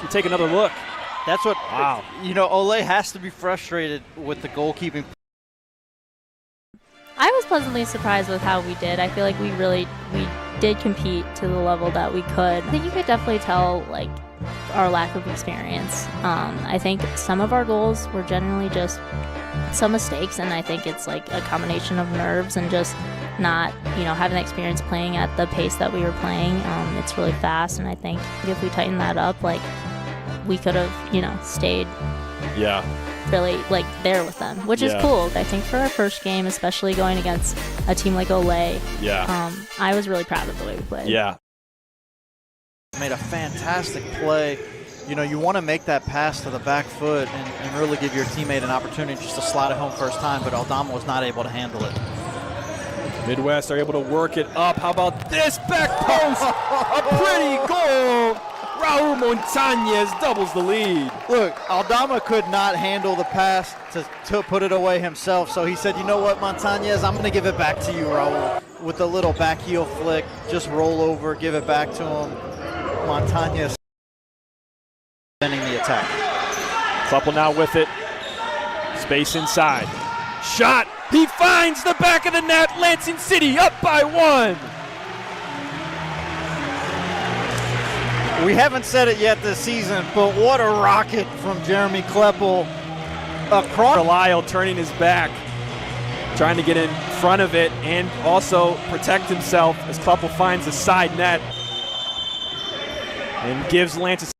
You take another look. That's what, wow. You know, Ole has to be frustrated with the goalkeeping. I was pleasantly surprised with how we did. I feel like we did compete to the level that we could. I think you could definitely tell, like, our lack of experience. I think some of our goals were generally just some mistakes, and I think it's like a combination of nerves and just not, you know, having the experience playing at the pace that we were playing. It's really fast, and I think if we tighten that up, like, we could have, you know, stayed really, like, there with them, which is cool. I think for our first game, especially going against a team like Ole, I was really proud of the way we played. Yeah. Made a fantastic play. You know, you want to make that pass to the back foot and really give your teammate an opportunity just to slide it home first time, but Aldama was not able to handle it. Midwest are able to work it up. How about this back post? A pretty goal. Raul Montañez doubles the lead. Look, Aldama could not handle the pass to put it away himself, so he said, you know what, Montañez, I'm going to give it back to you, Raul. With a little back heel flick, just roll over, give it back to him. Montañez ending the attack. Kleppel now with it. Space inside. Shot. He finds the back of the net. Lansing City up by 1. We haven't said it yet this season, but what a rocket from Jeremy Kleppel across. Lyle turning his back, trying to get in front of it and also protect himself as Kleppel finds the side net and gives Lansing.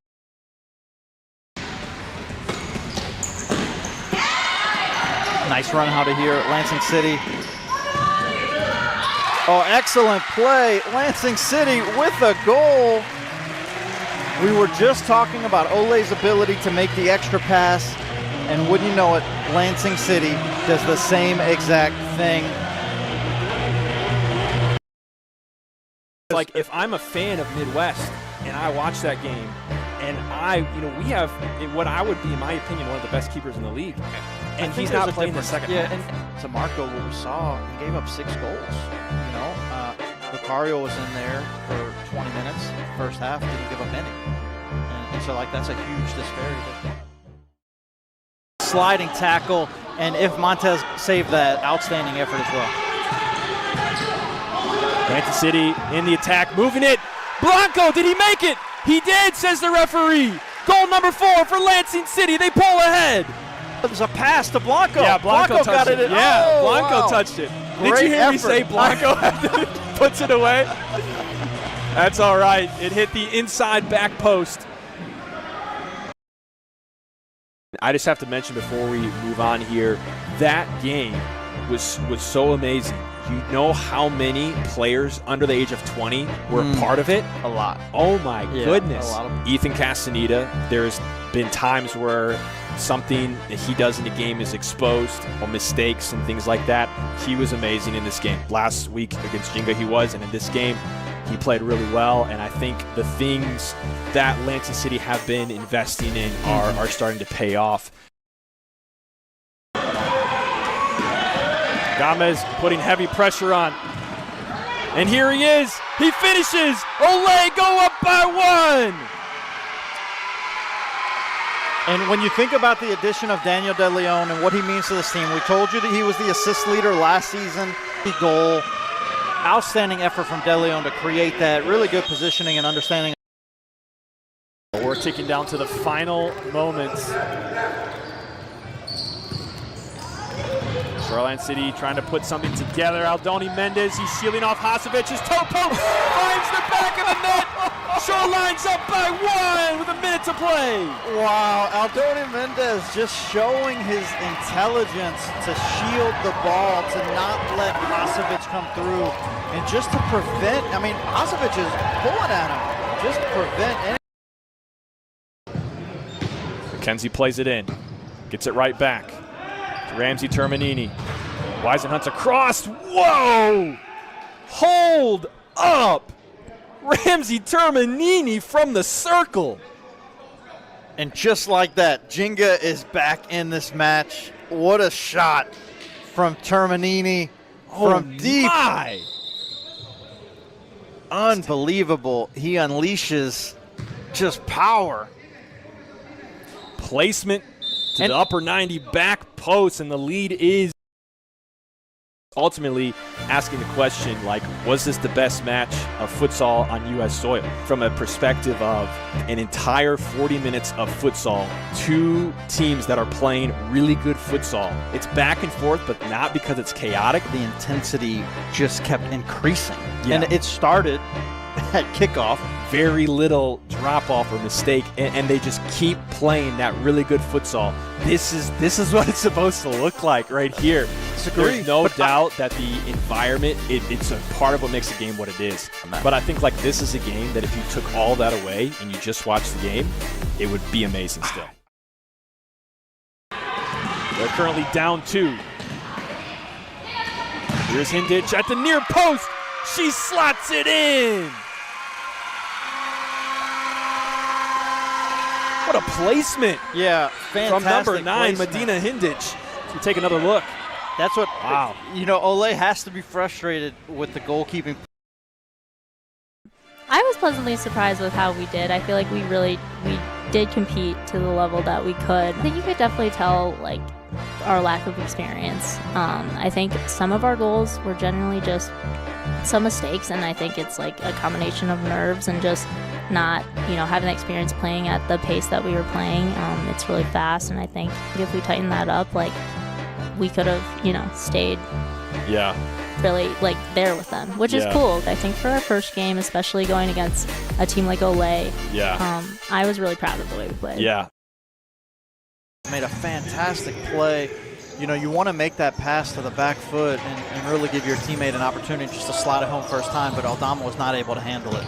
Nice run out of here at Lansing City. Oh, excellent play. Lansing City with a goal. We were just talking about Ole's ability to make the extra pass, and wouldn't you know it, Lansing City does the same exact thing. Like, if I'm a fan of Midwest and I watch that game, and we have what I would be, in my opinion, one of the best keepers in the league, and he's not playing the second half. And to Marco, what we saw, he gave up 6 goals. You know, Lucario was in there for 20 minutes. First half, didn't give up any. And so, like, that's a huge disparity. Sliding tackle, and if Montez saved that, outstanding effort as well. Lansing City in the attack, moving it. Blanco, did he make it? He did, says the referee. Goal number 4 for Lansing City. They pull ahead. There's a pass to Blanco. Yeah, Blanco got it. Yeah, Blanco touched it. Did you hear me say Blanco puts it away? That's all right. It hit the inside back post. I just have to mention before we move on here, that game was so amazing. You know how many players under the age of 20 were part of it? A lot. Oh my goodness. A lot of them. Ethan Castaneda, there's been times where something that he does in the game is exposed, or mistakes and things like that. He was amazing in this game. Last week against Ginga he was, and in this game he played really well, and I think the things that Lansing City have been investing in are starting to pay off. Gomez putting heavy pressure on. And here he is. He finishes. Ole go up by 1. And when you think about the addition of Daniel De Leon and what he means to this team, we told you that he was the assist leader last season. The goal. Outstanding effort from De Leon to create that. Really good positioning and understanding. We're ticking down to the final moments. Shoreline City trying to put something together. Aldoni Mendez, he's shielding off Hasevic's toe poke, finds the back of the net. Shoreline's up by 1 with a minute to play. Wow, Aldoni Mendez just showing his intelligence to shield the ball, to not let Hasevic come through, and just to prevent, I mean, Hasevic is pulling at him, just prevent any. McKenzie plays it in, gets it right back. Ramsey Terminini. Weisenhunt's across. Whoa! Hold up! Ramsey Terminini from the circle. And just like that, Ginga is back in this match. What a shot from Terminini from deep. My. Unbelievable. He unleashes just power placement to the upper 90 back post, and the lead is ultimately asking the question, like, was this the best match of futsal on U.S. soil? From a perspective of an entire 40 minutes of futsal, two teams that are playing really good futsal. It's back and forth, but not because it's chaotic. The intensity just kept increasing. Yeah. And it started at kickoff. Very little drop-off or mistake, and they just keep playing that really good futsal. This is what it's supposed to look like right here. There's no doubt that the environment, it's a part of what makes the game what it is. But I think like this is a game that if you took all that away and you just watched the game, it would be amazing still. They're currently down 2. Here's Hindich at the near post. She slots it in. What a placement. Yeah, fantastic. From number 9, placement. Medina Hindich. So we take another look. That's what, wow. You know, Ole has to be frustrated with the goalkeeping. I was pleasantly surprised with how we did. I feel like we did compete to the level that we could. I think you could definitely tell like our lack of experience. I think some of our goals were generally just some mistakes, and I think it's like a combination of nerves and just not, having the experience playing at the pace that we were playing. It's really fast, and I think if we tighten that up, like we could have, stayed. Yeah. Really like there with them, which is cool. I think for our first game, especially going against a team like Ole, I was really proud of the way we played. Yeah. Made a fantastic play. You want to make that pass to the back foot and really give your teammate an opportunity just to slide it home first time, but Aldama was not able to handle it.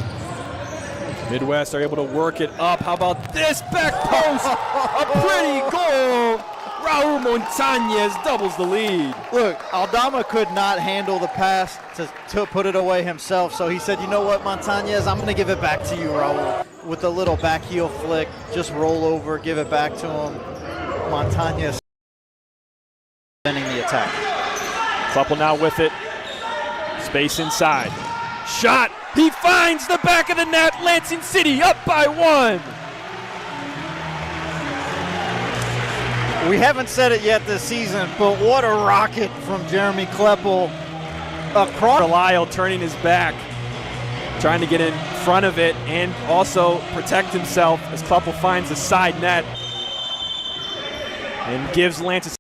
Midwest are able to work it up. How about this back post? A pretty goal. Raul Montañez doubles the lead. Look, Aldama could not handle the pass to put it away himself, so he said, you know what, Montañez, I'm going to give it back to you, Raul. With a little back heel flick, just roll over, give it back to him. Montañez ending the attack. Kleppel now with it. Space inside. Shot. He finds the back of the net. Lansing City up by 1. We haven't said it yet this season, but what a rocket from Jeremy Kleppel across. Lyle turning his back, trying to get in front of it and also protect himself as Kleppel finds the side net and gives Lansing.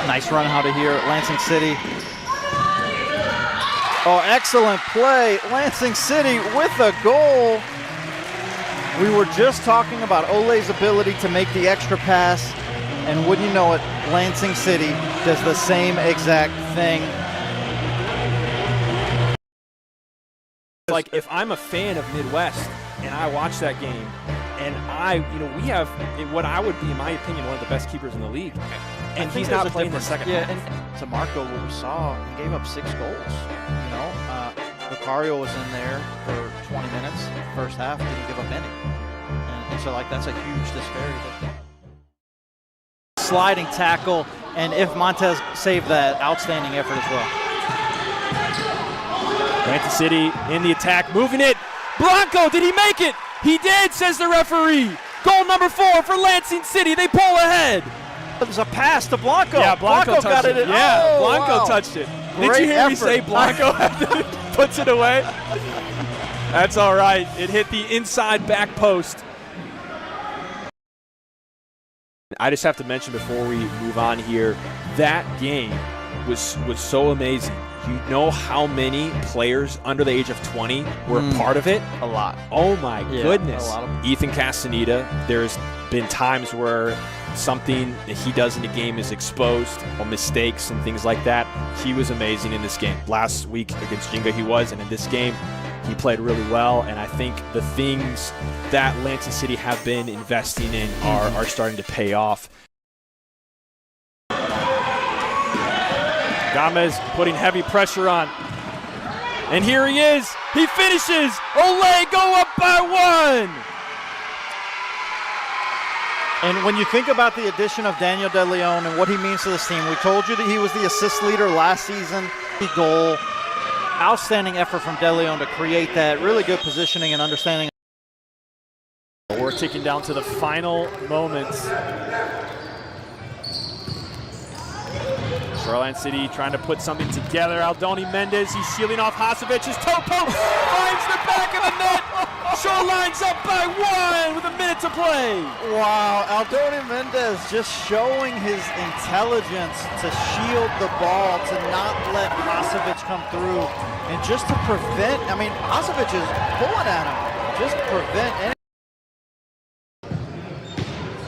Nice run out of here at Lansing City. Oh, excellent play. Lansing City with a goal. We were just talking about Ole's ability to make the extra pass, and wouldn't you know it, Lansing City does the same exact thing. Like, if I'm a fan of Midwest and I watch that game, and we have what I would be, in my opinion, one of the best keepers in the league, and he's not playing the second half. And to Marco, what we saw, he gave up 6 goals. Vicario was in there for 20 minutes. First half, didn't give up any. And so, that's a huge disparity. Sliding tackle, and if Montez saved that, outstanding effort as well. Lansing City in the attack, moving it. Blanco, did he make it? He did, says the referee. Goal number 4 for Lansing City. They pull ahead. There's a pass to Blanco. Yeah, Blanco got it. Yeah, Blanco touched it. Did you hear me say Blanco puts it away? That's all right. It hit the inside back post. I just have to mention before we move on here, that game was so amazing. You know how many players under the age of 20 were part of it? A lot. Oh my goodness. A lot of them. Ethan Castaneda, there's been times where something that he does in the game is exposed, or mistakes and things like that. He was amazing in this game. Last week against Ginga he was, and in this game he played really well, and I think the things that Lansing City have been investing in are starting to pay off. Gomez putting heavy pressure on. And here he is. He finishes. Ole go up by 1. And when you think about the addition of Daniel De Leon and what he means to this team, we told you that he was the assist leader last season. Goal. Outstanding effort from De Leon to create that. Really good positioning and understanding. We're ticking down to the final moments. Shoreline City trying to put something together. Aldoni Mendez, he's shielding off Hasevic's toe poke, finds the back of the net. Shoreline's up by 1 with a minute to play. Wow, Aldoni Mendez just showing his intelligence to shield the ball, to not let Hasevic come through, and just to prevent, I mean, Hasevic is pulling at him, just prevent any.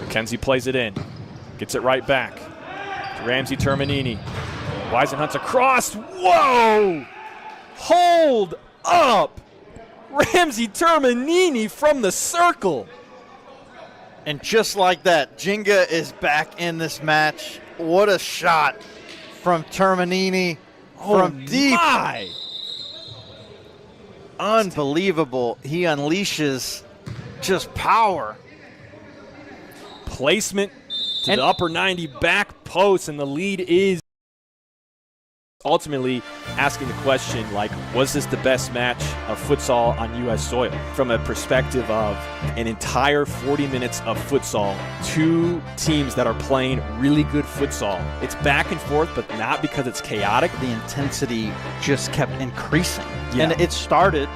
Mackenzie plays it in, gets it right back to Ramsey Terminini. Weisenhunt's across. Whoa! Hold up! Ramsey Terminini from the circle. And just like that, Ginga is back in this match. What a shot from Terminini from deep. My. Unbelievable. He unleashes just power. Placement to the upper 90 back post, and the lead is ultimately asking the question, like, was this the best match of futsal on U.S. soil? From a perspective of an entire 40 minutes of futsal, two teams that are playing really good futsal. It's back and forth, but not because it's chaotic. The intensity just kept increasing. Yeah. And it started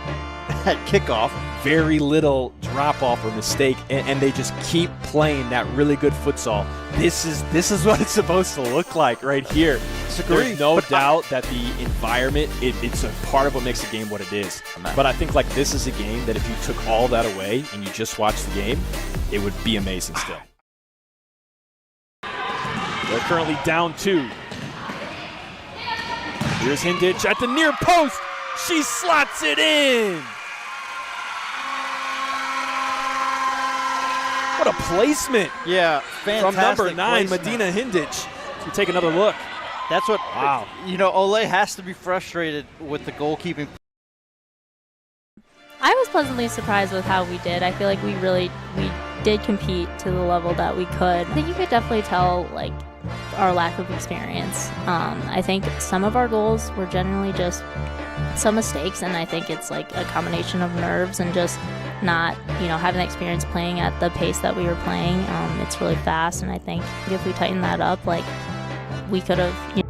at kickoff. Very little drop-off or mistake, and they just keep playing that really good futsal. This is what it's supposed to look like right here. There's no doubt that the environment, it's a part of what makes the game what it is. But I think, like, this is a game that if you took all that away and you just watched the game, it would be amazing still. They're currently down 2. Here's Hindich at the near post. She slots it in. What a placement. Yeah, fantastic. From number 9, placement. Medina Hindich. We take another look. That's what, wow. You know, Ole has to be frustrated with the goalkeeping. I was pleasantly surprised with how we did. I feel like we did compete to the level that we could. I think you could definitely tell, like, our lack of experience. I think some of our goals were generally just some mistakes, and I think it's like a combination of nerves and just not, having the experience playing at the pace that we were playing. It's really fast, and I think if we tighten that up, like, we could have,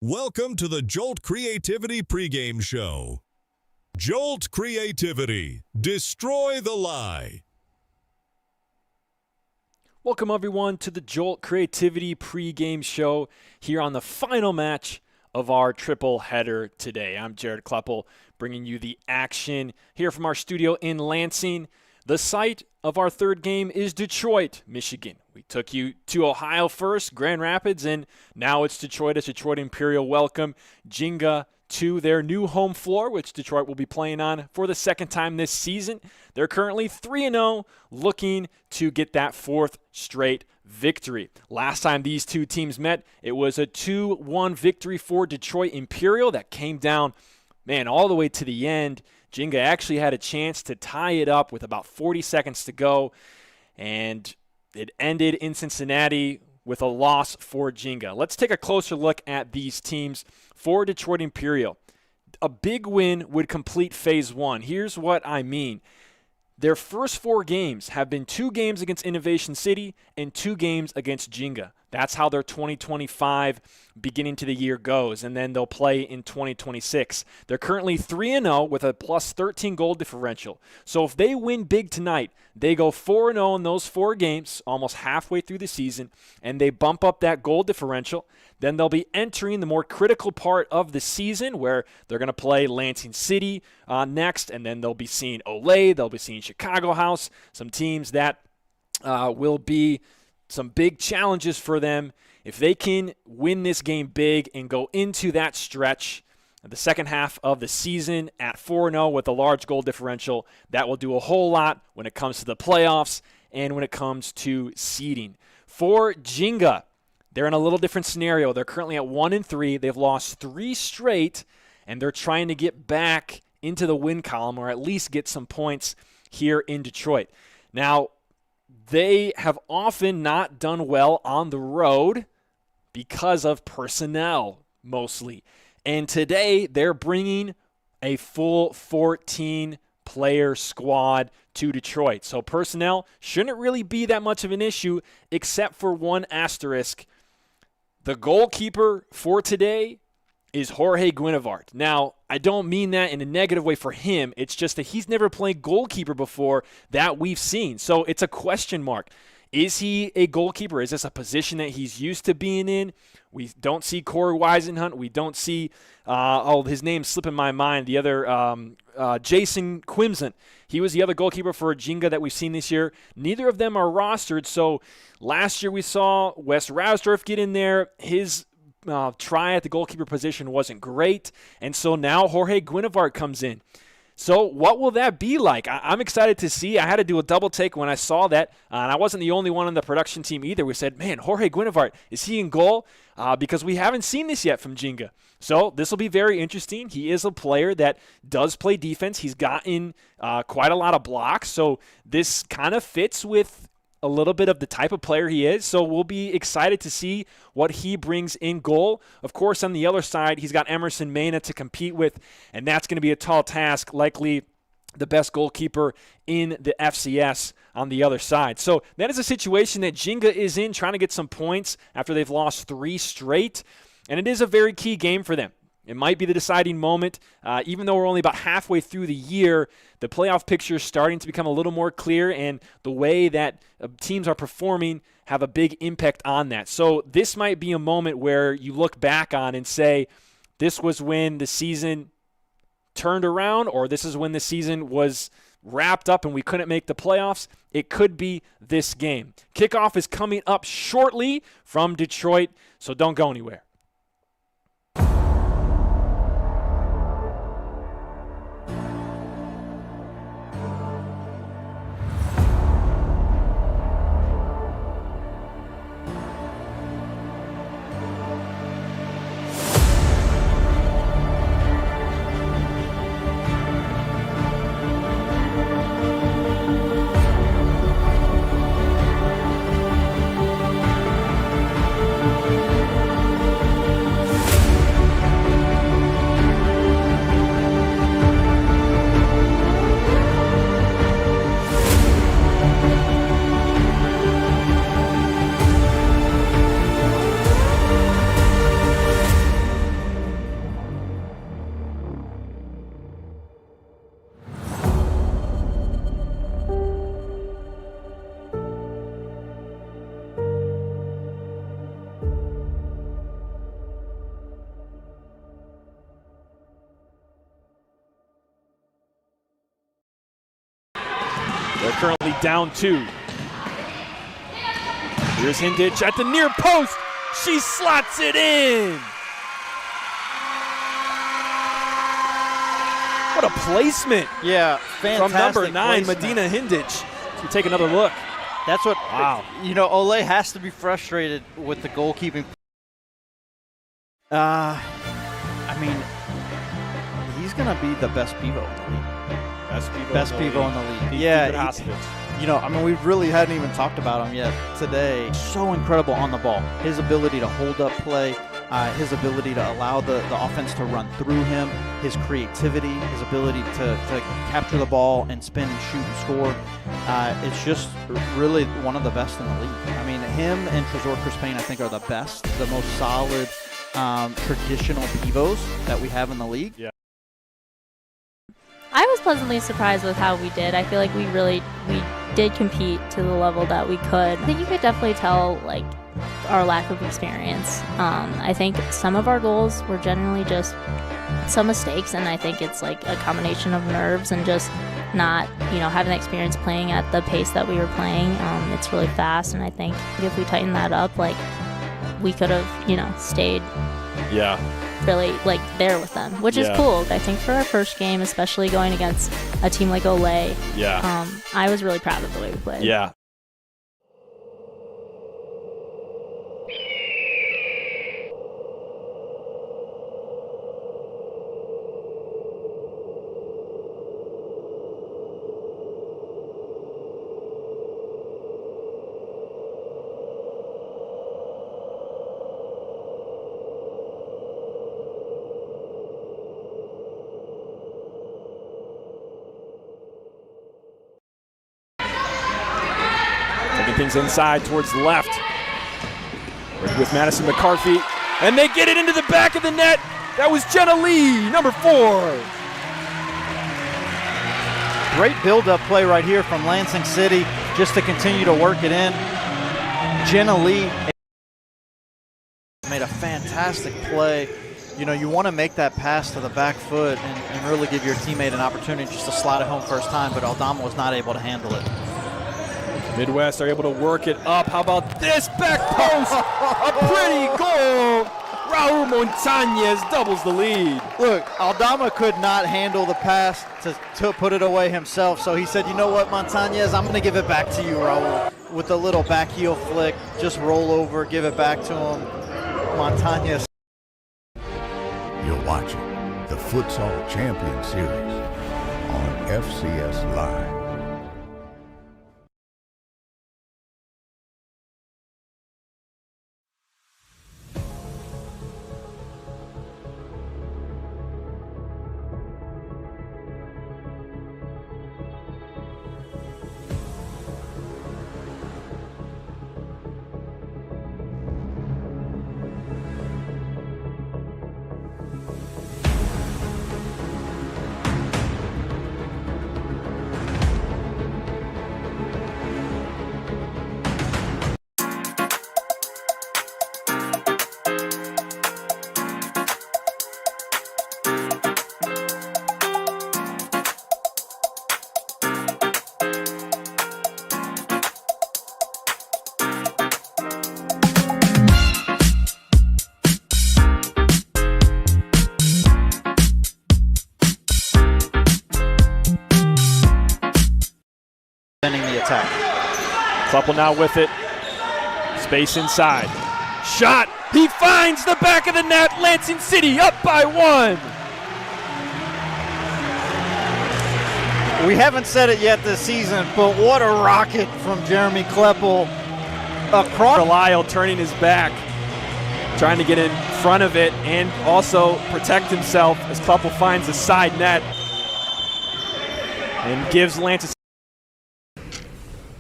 Welcome to the Jolt Creativity pregame show. Jolt Creativity, destroy the lie. Welcome, everyone, to the Jolt Creativity pregame show here on the final match of our triple header today. I'm Jared Kleppel, bringing you the action here from our studio in Lansing. The site of our third game is Detroit, Michigan. We took you to Ohio first, Grand Rapids, and now it's Detroit as Detroit Imperial welcome Ginga to their new home floor, which Detroit will be playing on for the second time this season. They're currently 3-0, looking to get that 4th straight victory. Last time these two teams met, it was a 2-1 victory for Detroit Imperial that came down, all the way to the end. Ginga actually had a chance to tie it up with about 40 seconds to go, and it ended in Cincinnati with a loss for Ginga. Let's take a closer look at these teams. For Detroit Imperial, a big win would complete phase 1. Here's what I mean. Their first 4 games have been 2 games against Innovation City and 2 games against Ginga. That's how their 2025 beginning to the year goes, and then they'll play in 2026. They're currently 3-0 with a plus 13 goal differential. So if they win big tonight, they go 4-0 in those 4 games, almost halfway through the season, and they bump up that goal differential. Then they'll be entering the more critical part of the season where they're going to play Lansing City next, and then they'll be seeing Ole, they'll be seeing Chicago House, some teams that will be some big challenges for them. If they can win this game big and go into that stretch, the second half of the season at 4-0 with a large goal differential, that will do a whole lot when it comes to the playoffs and when it comes to seeding. For Ginga, they're in a little different scenario. They're currently at 1-3. They've lost 3 straight, and they're trying to get back into the win column or at least get some points here in Detroit. Now, they have often not done well on the road because of personnel, mostly. And today, they're bringing a full 14-player squad to Detroit. So personnel shouldn't really be that much of an issue, except for one asterisk. The goalkeeper for today is Jorge Guinevart. Now, I don't mean that in a negative way for him. It's just that he's never played goalkeeper before that we've seen. So it's a question mark. Is he a goalkeeper? Is this a position that he's used to being in? We don't see Corey Weisenhunt. We don't see, his name's slipping my mind, the other Jason Quimson. He was the other goalkeeper for Ginga that we've seen this year. Neither of them are rostered. So last year we saw Wes Rasdorf get in there. His try at the goalkeeper position wasn't great. And so now Jorge Guinevart comes in. So what will that be like? I'm excited to see. I had to do a double take when I saw that, and I wasn't the only one on the production team either. We said, man, Jorge Guinevart, is he in goal? Because we haven't seen this yet from Ginga. So this will be very interesting. He is a player that does play defense. He's gotten quite a lot of blocks, so this kind of fits with a little bit of the type of player he is. So we'll be excited to see what he brings in goal. Of course, on the other side, he's got Emerson Mena to compete with, and that's going to be a tall task, likely the best goalkeeper in the FCS on the other side. So that is a situation that Ginga is in, trying to get some points after they've lost 3 straight, and it is a very key game for them. It might be the deciding moment. Even though we're only about halfway through the year, the playoff picture is starting to become a little more clear, and the way that teams are performing have a big impact on that. So this might be a moment where you look back on and say, this was when the season turned around, or this is when the season was wrapped up and we couldn't make the playoffs. It could be this game. Kickoff is coming up shortly from Detroit, so don't go anywhere. They're currently down 2. Here's Hindich at the near post. She slots it in. What a placement. Yeah, fantastic from number 9, placement. Medina Hindich. We take another look. That's what, wow. Ole has to be frustrated with the goalkeeping. I mean, he's going to be the best pivot in the league. Best pivot in the league. Yeah, we really hadn't even talked about him yet today. So incredible on the ball. His ability to hold up play, his ability to allow the offense to run through him, his creativity, his ability to capture the ball and spin and shoot and score. It's just really one of the best in the league. I mean, him and Trezor Crispane, I think, are the best, the most solid traditional pivots that we have in the league. Yeah. I was pleasantly surprised with how we did. I feel like we did compete to the level that we could. I think you could definitely tell, like, our lack of experience. I think some of our goals were generally just some mistakes, and I think it's like a combination of nerves and just not, having the experience playing at the pace that we were playing. It's really fast, and I think if we tighten that up, like, we could have, stayed really there with them, which is cool. I think for our first game, especially going against a team like Olay, I was really proud of the way we played. Yeah. Things inside towards the left. With Madison McCarthy, and they get it into the back of the net. That was Jenna Lee, number 4. Great build-up play right here from Lansing City, just to continue to work it in. Jenna Lee made a fantastic play. You want to make that pass to the back foot and really give your teammate an opportunity just to slide it home first time, but Aldama was not able to handle it. Midwest are able to work it up. How about this back post? A pretty goal. Raul Montañez doubles the lead. Look, Aldama could not handle the pass to put it away himself, so he said, you know what, Montañez, I'm going to give it back to you, Raul. With a little back heel flick, just roll over, give it back to him. Montañez. You're watching the Futsal Champions Series on FCS Live. The attack. Kleppel now with it. Space inside. Shot. He finds the back of the net. Lansing City up by 1. We haven't said it yet this season, but what a rocket from Jeremy Kleppel across. Lyle turning his back, trying to get in front of it and also protect himself as Kleppel finds the side net and gives Lansing.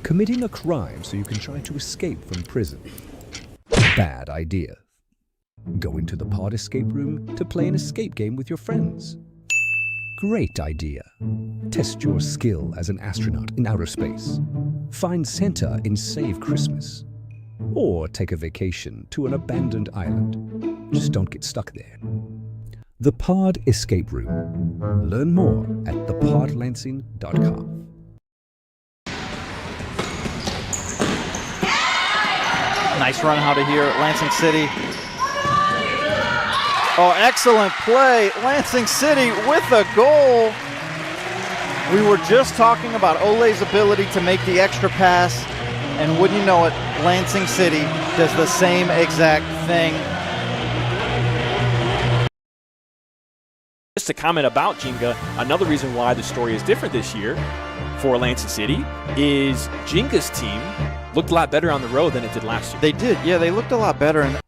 Committing a crime so you can try to escape from prison. Bad idea. Going to the pod escape room to play an escape game with your friends. Great idea. Test your skill as an astronaut in outer space. Find Santa in Save Christmas. Or take a vacation to an abandoned island. Just don't get stuck there. The Pod Escape Room. Learn more at thepodlansing.com. Nice run out of here at Lansing City. Oh, excellent play. Lansing City with a goal. We were just talking about Ole's ability to make the extra pass, and wouldn't you know it, Lansing City does the same exact thing. Just a comment about Ginga, another reason why the story is different this year for Lansing City is Ginga's team looked a lot better on the road than it did last year. They did, yeah, they looked a lot better. And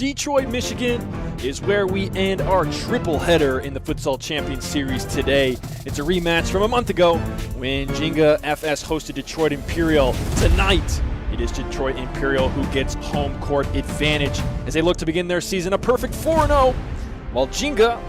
Detroit, Michigan is where we end our triple header in the Futsal Champions Series today. It's a rematch from a month ago when Ginga FS hosted Detroit Imperial. Tonight, it is Detroit Imperial who gets home court advantage as they look to begin their season a perfect 4-0, while Ginga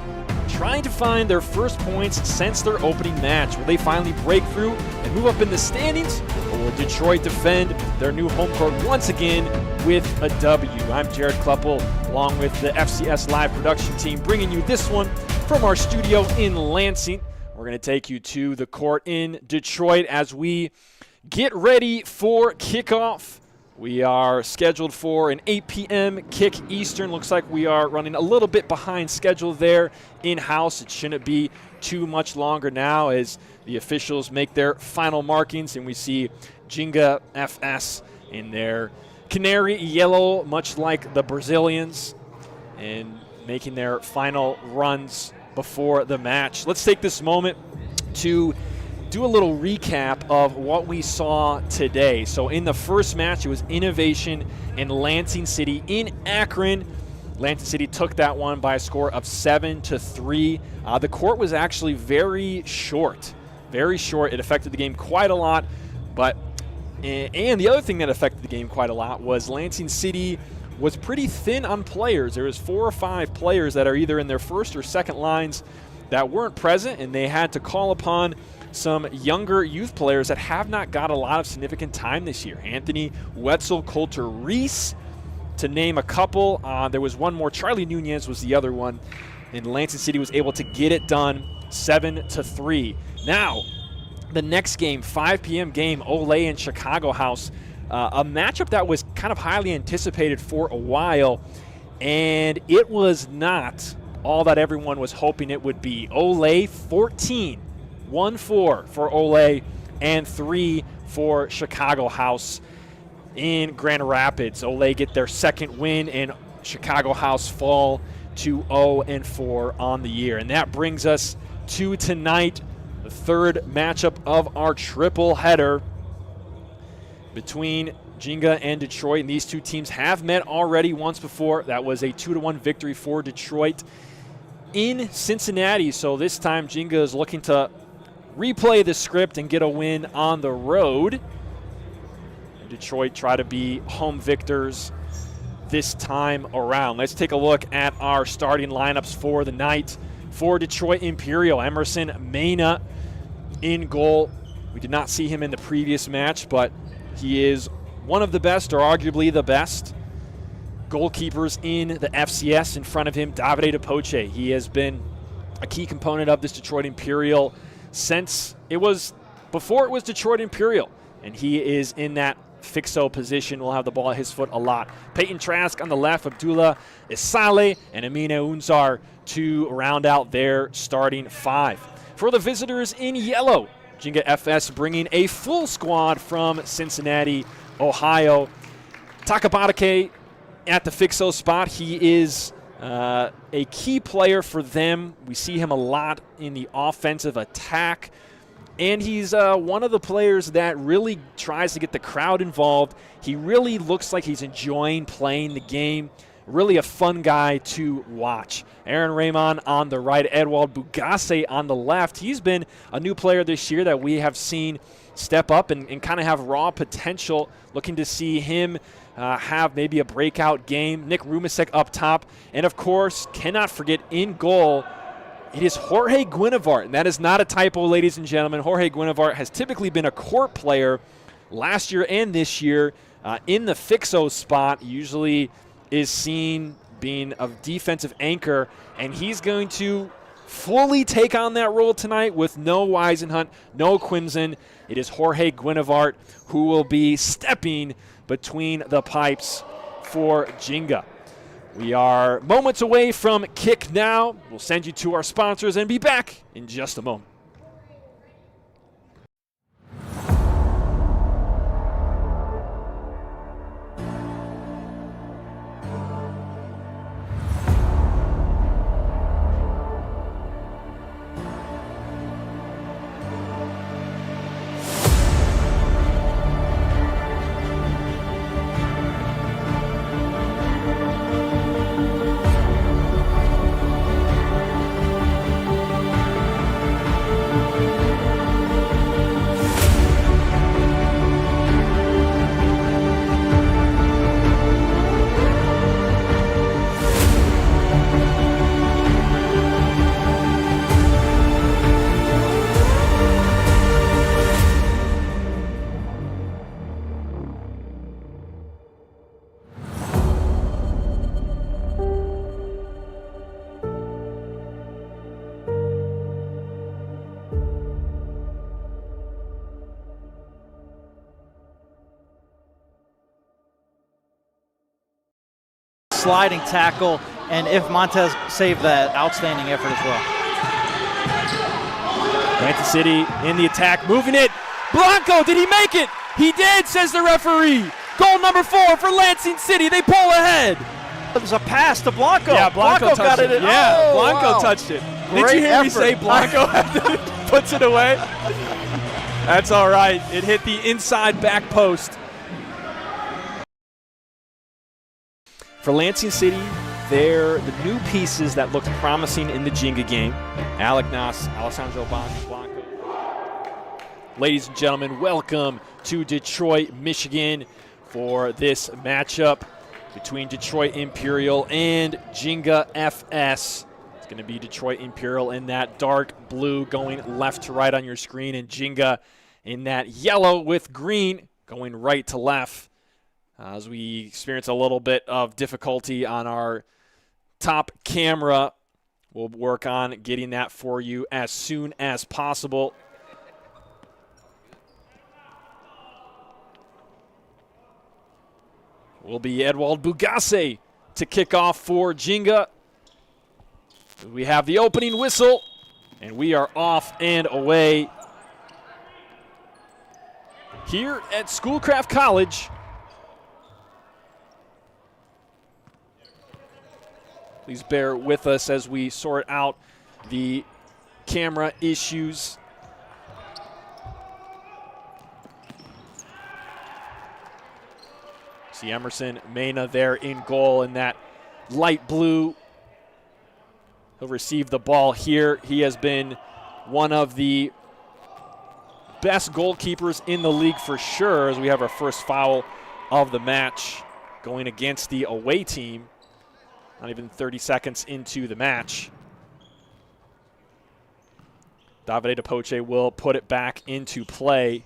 trying to find their first points since their opening match. Will they finally break through and move up in the standings, or will Detroit defend their new home court once again with a W? I'm Jared Kleppel, along with the FCS Live production team, bringing you this one from our studio in Lansing. We're going to take you to the court in Detroit as we get ready for kickoff. We are scheduled for an 8 p.m. kick Eastern. Looks like we are running a little bit behind schedule there in-house. It shouldn't be too much longer now as the officials make their final markings, and we see Ginga FS in their canary yellow, much like the Brazilians, and making their final runs before the match. Let's take this moment to do a little recap of what we saw today. So in the first match, it was Innovation and Lansing City in Akron. Lansing City took that one by a score of 7-3. The court was actually very short. Very short. It affected the game quite a lot. And the other thing that affected the game quite a lot was Lansing City was pretty thin on players. There was 4 or 5 players that are either in their first or second lines that weren't present, and they had to call upon some younger youth players that have not got a lot of significant time this year. Anthony Wetzel, Coulter Reese, to name a couple. There was one more. Charlie Nunez was the other one. And Lansing City was able to get it done 7-3. Now, the next game, 5 p.m. game, Olay and Chicago House. A matchup that was kind of highly anticipated for a while, and it was not all that everyone was hoping it would be. Olay 14. 1-4 for Olay and 3 for Chicago House in Grand Rapids. Olay get their second win, and Chicago House fall to 0-4 on the year. And that brings us to tonight, the third matchup of our triple header between Ginga and Detroit. And these two teams have met already once before. That was a 2-1 victory for Detroit in Cincinnati. So this time Ginga is looking to replay the script and get a win on the road. Detroit try to be home victors this time around. Let's take a look at our starting lineups for the night. For Detroit Imperial, Emerson Mena in goal. We did not see him in the previous match, but he is one of the best, or arguably the best, goalkeepers in the FCS. In front of him, Davide Depoche. He has been a key component of this Detroit Imperial since before it was Detroit Imperial, and he is in that fixo position. Will have the ball at his foot a lot. Peyton Trask on the left, Abdullah Isale and Amina Unzar to round out their starting 5. For the visitors in yellow, Ginga FS bringing a full squad from Cincinnati, Ohio. Takabatake at the fixo spot. He is a key player for them. We see him a lot in the offensive attack, and he's one of the players that really tries to get the crowd involved. He really looks like he's enjoying playing the game. Really a fun guy to watch. Aaron Raymond on the right, Edwald Bugase on the left. He's been a new player this year that we have seen step up and kind of have raw potential. Looking to see him have maybe a breakout game. Nick Rumasek up top. And, of course, cannot forget in goal, it is Jorge Guinevart. And that is not a typo, ladies and gentlemen. Jorge Guinevart has typically been a court player last year and this year in the fixo spot. Usually is seen being a defensive anchor, and he's going to fully take on that role tonight with no Weisenhunt, no Quimson. It is Jorge Guinevart who will be stepping between the pipes for Ginga. We are moments away from kick now. We'll send you to our sponsors and be back in just a moment. sliding tackle, and if Montez saved that, outstanding effort as well. Kansas City in the attack, moving it. Blanco, did he make it? He did, says the referee. Goal number 4 for Lansing City. They pull ahead. It was a pass to Blanco. Yeah, Blanco got it. Yeah, Blanco wow. touched it. Great Did you hear me effort. say Blanco puts it away? That's all right. It hit the inside back post. For Lansing City, they're the new pieces that looked promising in the Ginga game. Alec Nas, Alessandro Blanco. Ladies and gentlemen, welcome to Detroit, Michigan for this matchup between Detroit Imperial and Ginga FS. It's going to be Detroit Imperial in that dark blue going left to right on your screen, and Ginga in that yellow with green going right to left. As we experience a little bit of difficulty on our top camera, we'll work on getting that for you as soon as possible. Will be Edwald Bugase to kick off for Ginga. We have the opening whistle, and we are off and away here at Schoolcraft College. Please bear with us as we sort out the camera issues. See Emerson Mena there in goal in that light blue. He'll receive the ball here. He has been one of the best goalkeepers in the league for sure, as we have our first foul of the match going against the away team. Not even 30 seconds into the match. Davide DePoce will put it back into play.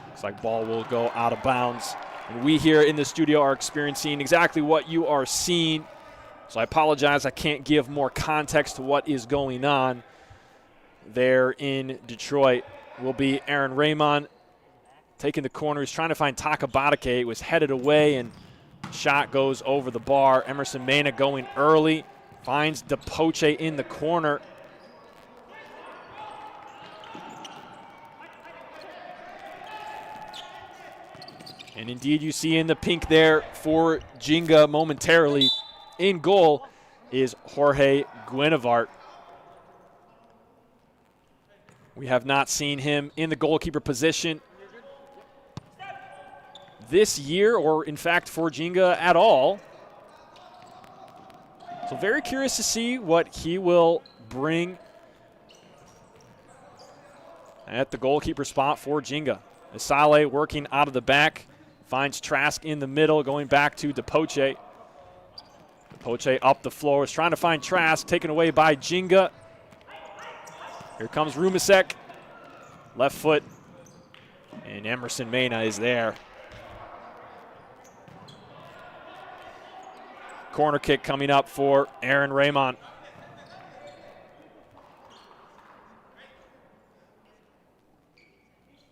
Looks like ball will go out of bounds. And we here in the studio are experiencing exactly what you are seeing. So I apologize, I can't give more context to what is going on there in Detroit. Will be Aaron Raymond taking the corner. He's trying to find Takabadake. It was headed away, and shot goes over the bar. Emerson Mena going early. Finds DePoce in the corner. And indeed, you see in the pink there for Ginga momentarily in goal is Jorge Guinevart. We have not seen him in the goalkeeper position this year, or in fact for Ginga at all. So very curious to see what he will bring at the goalkeeper spot for Ginga. Isale working out of the back. Finds Trask in the middle, going back to DePoce. DePoce up the floor, is trying to find Trask, taken away by Ginga. Here comes Rumasek. Left foot, and Emerson Mena is there. Corner kick coming up for Aaron Raymond.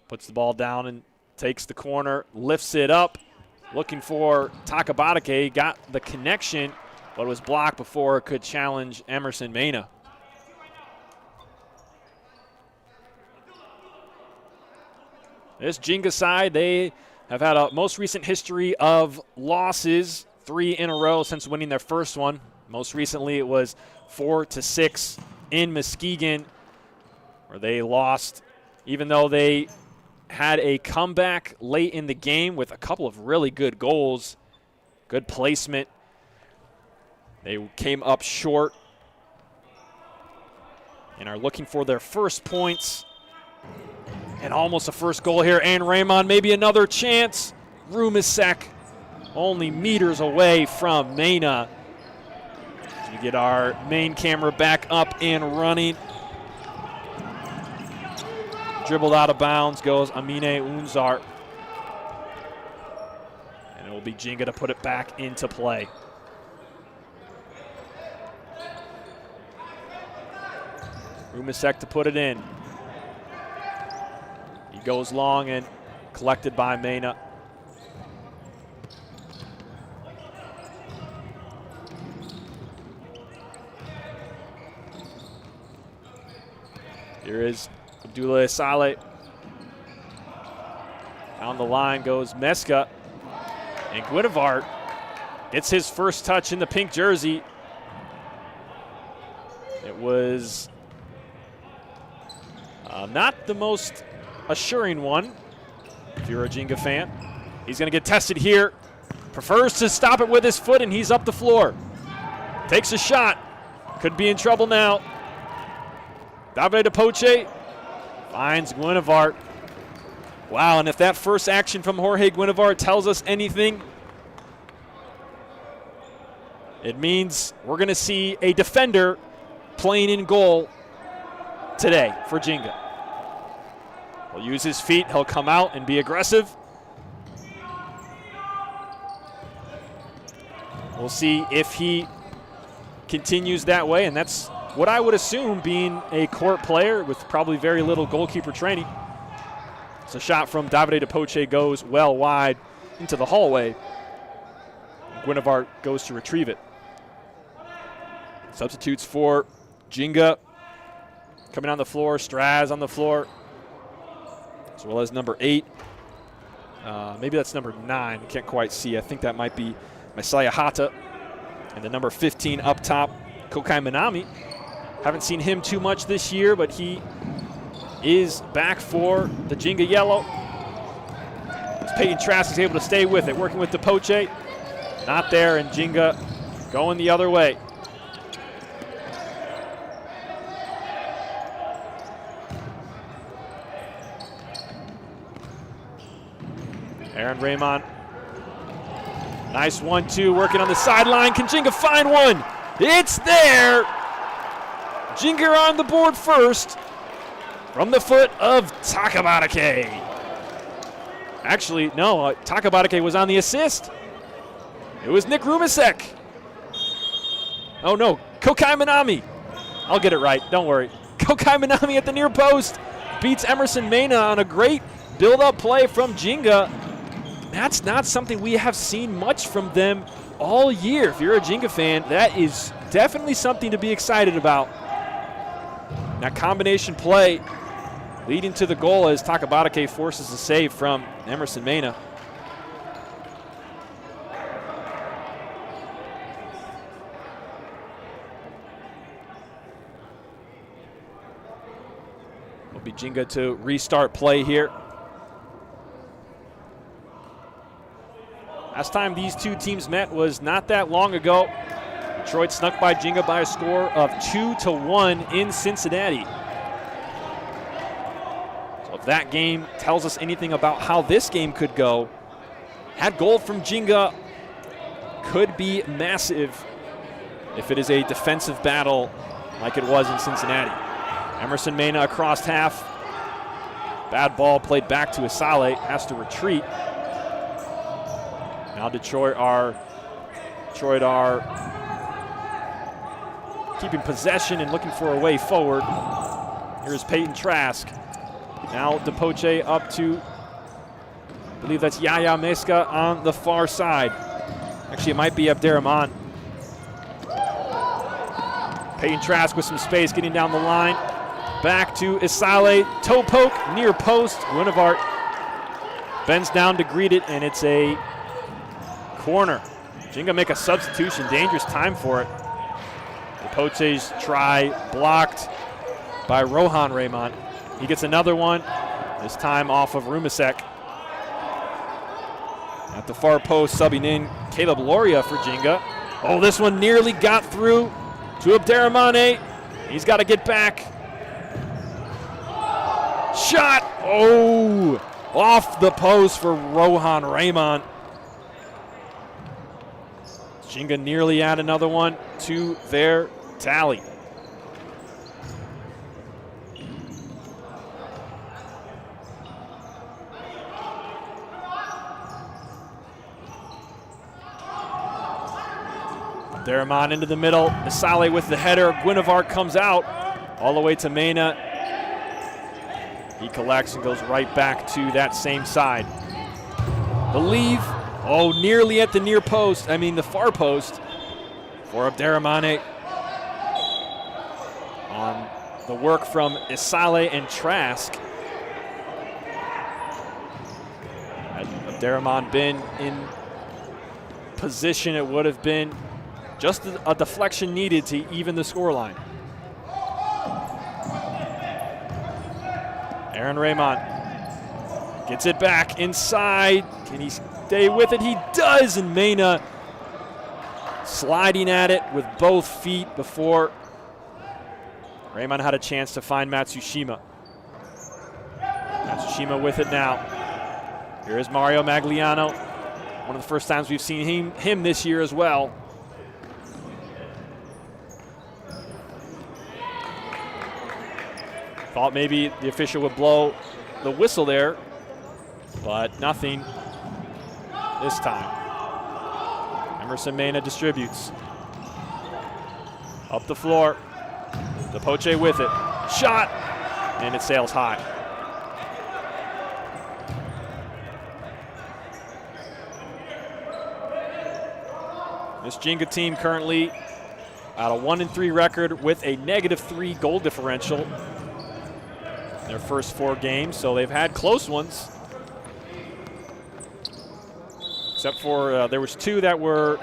Puts the ball down and takes the corner, lifts it up, looking for Takabadake. Got the connection, but was blocked before it could challenge Emerson Mena. This Ginga side, they have had a most recent history of losses, 3 in a row since winning their first one. Most recently, it was 4-6 in Muskegon, where they lost, even though they had a comeback late in the game with a couple of really good goals, good placement. They came up short and are looking for their first points. And almost a first goal here. And Raymond, maybe another chance. Rumasek only meters away from Mena. As we get our main camera back up and running. Dribbled out of bounds goes Amine Unzar. And it will be Ginga to put it back into play. Rumasek to put it in. He goes long and collected by Mena. Here is Abdullah Saleh. Down the line goes Meska. And Guinevart gets his first touch in the pink jersey. It was not the most assuring one, if you're a Ginga fan. He's going to get tested here. Prefers to stop it with his foot, and he's up the floor. Takes a shot. Could be in trouble now. Davide Poche finds Guinevart. Wow, and if that first action from Jorge Guinevart tells us anything, it means we're going to see a defender playing in goal today for Ginga. He'll use his feet. He'll come out and be aggressive. We'll see if he continues that way, and that's what I would assume, being a court player with probably very little goalkeeper training. So a shot from Davide Poche goes well wide into the hallway. Guinevart goes to retrieve it. Substitutes for Ginga coming on the floor. Straz on the floor, as well as number 8. Maybe that's number 9. I can't quite see. I think that might be Messiah Hata. And the number 15 up top, Kokai Minami. Haven't seen him too much this year, but he is back for the Ginga Yellow. As Peyton Trask is able to stay with it, working with DePoche. Not there, and Ginga going the other way. Aaron Raymond. Nice 1-2, working on the sideline. Can Ginga find one? It's there! Ginga on the board first from the foot of Takabarake. Actually, no, Takabarake was on the assist. It was Nick Rumasek. Oh no, Kokai Minami. I'll get it right, don't worry. Kokai Minami at the near post beats Emerson Mena on a great build-up play from Ginga. That's not something we have seen much from them all year. If you're a Ginga fan, that is definitely something to be excited about. That combination play leading to the goal as Takabarake forces a save from Emerson Mena. Will be Ginga to restart play here. Last time these two teams met was not that long ago. Detroit snuck by Ginga by a score of 2-1 in Cincinnati. So if that game tells us anything about how this game could go, that goal from Ginga could be massive if it is a defensive battle like it was in Cincinnati. Emerson Mena across half. Bad ball played back to Asale, has to retreat. Now Detroit are keeping possession and looking for a way forward. Here's Peyton Trask. Now DePoche up to, I believe that's Yaya Meska on the far side. Actually, it might be Abderrahman. Peyton Trask with some space getting down the line. Back to Isale, toe poke, near post. Guinevart bends down to greet it, and it's a corner. Ginga make a substitution, dangerous time for it. DePoche's try blocked by Rohan Raymond. He gets another one, this time off of Rumasek. At the far post, subbing in Caleb Loria for Ginga. Oh, this one nearly got through to Abderrahmane. He's got to get back. Shot! Oh! Off the post for Rohan Raymond. Ginga nearly add another one to their tally. Abderrahman into the middle. Isale with the header. Guinevart comes out. all the way to Mena. He collects and goes right back to that same side. Believe, nearly at the near post, the far post for Abderrahmane. On the work from Isale and Trask. Had Abderrahmane been in position, it would have been just a deflection needed to even the scoreline. Aaron Raymond gets it back inside. Can he stay with it? He does, and Mena sliding at it with both feet before Raymond had a chance to find Matsushima. Matsushima with it now. Here is Mario Magliano. One of the first times we've seen him this year as well. Thought maybe the official would blow the whistle there, but nothing this time. Emerson Mena distributes. Up the floor. Depoche with it. Shot! And it sails high. This Ginga team currently at a 1-3 record with a -3 goal differential in their first 4 games, so they've had close ones. Except for there was 2 that were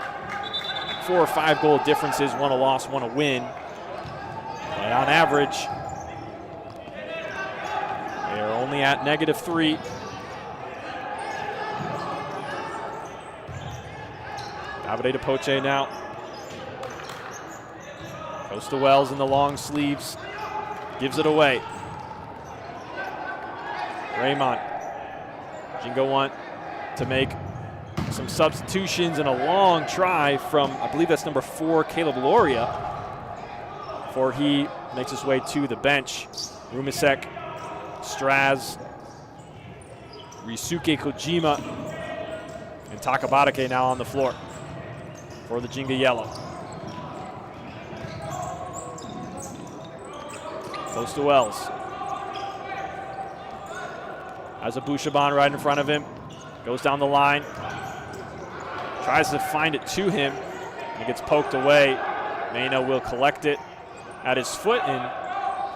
4 or 5 goal differences, one a loss, one a win. And on average, they are only at -3. Davide Depoche now. Goes to Wells in the long sleeves. Gives it away. Raymond. Ginga want to make some substitutions and a long try from, I believe that's number 4, Caleb Loria, before he makes his way to the bench. Rumisek, Straz, Risuke Kojima, and Takabatake now on the floor for the Ginga Yellow. Close to Wells. Has a Bouchaban right in front of him. Goes down the line. Tries to find it to him. It gets poked away. Mena will collect it at his foot, and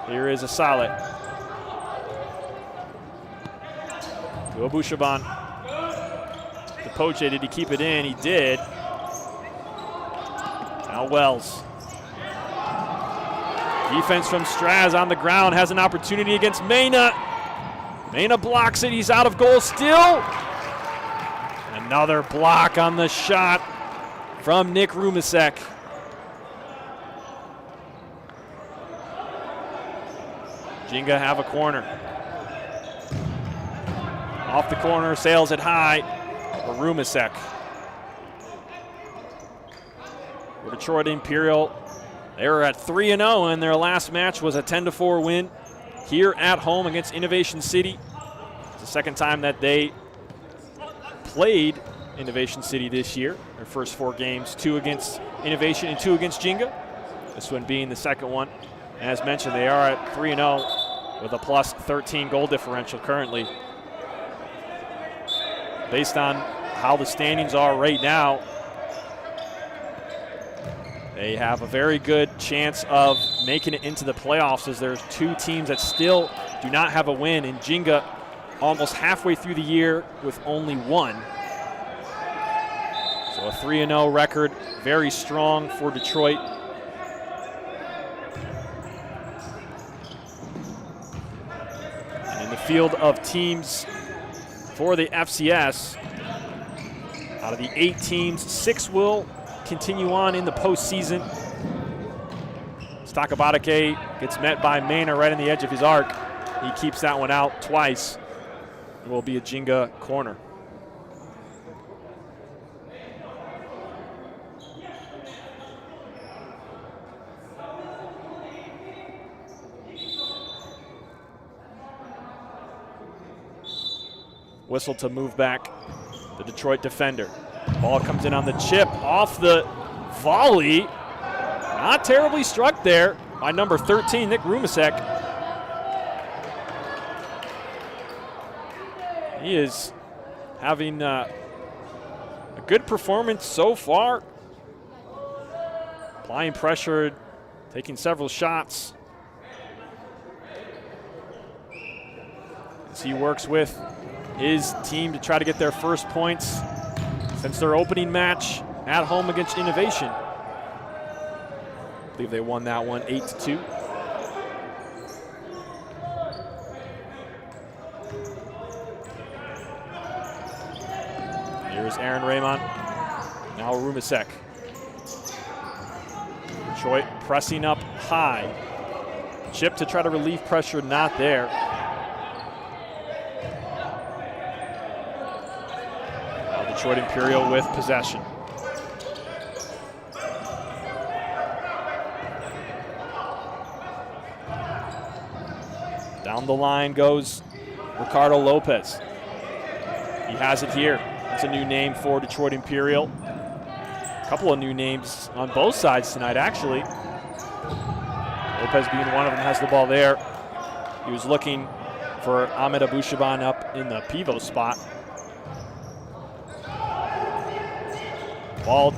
here is Asale. To a Bouchaban. Depoche, did he keep it in? He did. Now Wells. Defense from Straz on the ground, has an opportunity against Mena. Mena blocks it, he's out of goal still. Another block on the shot from Nick Rumisek. Ginga have a corner. Off the corner, sails it high for Rumisek. For Detroit Imperial, they were at 3-0, and their last match was a 10-4 win here at home against Innovation City. It's the second time that they played Innovation City this year. Their first 4 games, 2 against Innovation and 2 against Ginga. This one being the second one. And as mentioned, they are at 3-0 with a +13 goal differential currently. Based on how the standings are right now, they have a very good chance of making it into the playoffs, as there's 2 teams that still do not have a win, and Ginga almost halfway through the year with only 1. So a 3-0 record, very strong for Detroit. And in the field of teams for the FCS, out of the 8 teams, 6 will continue on in the postseason. Takabatake gets met by Mena right on the edge of his arc. He keeps that one out twice. It will be a Ginga corner. Whistle to move back the Detroit defender. Ball comes in on the chip, off the volley. Not terribly struck there. by number 13, Nick Rumasek. He is having a good performance so far. Applying pressure, taking several shots. As he works with his team to try to get their first points since their opening match at home against Innovation. I believe they won that one 8-2. Here's Aaron Raymond. Now Rumasek. Detroit pressing up high. Chip to try to relieve pressure, not there. Now Detroit Imperial with possession. Down the line goes Ricardo Lopez. He has it here. It's a new name for Detroit Imperial. A couple of new names on both sides tonight, actually. Lopez being one of them has the ball there. He was looking for Ahmed Abushaban up in the pivot spot. Ball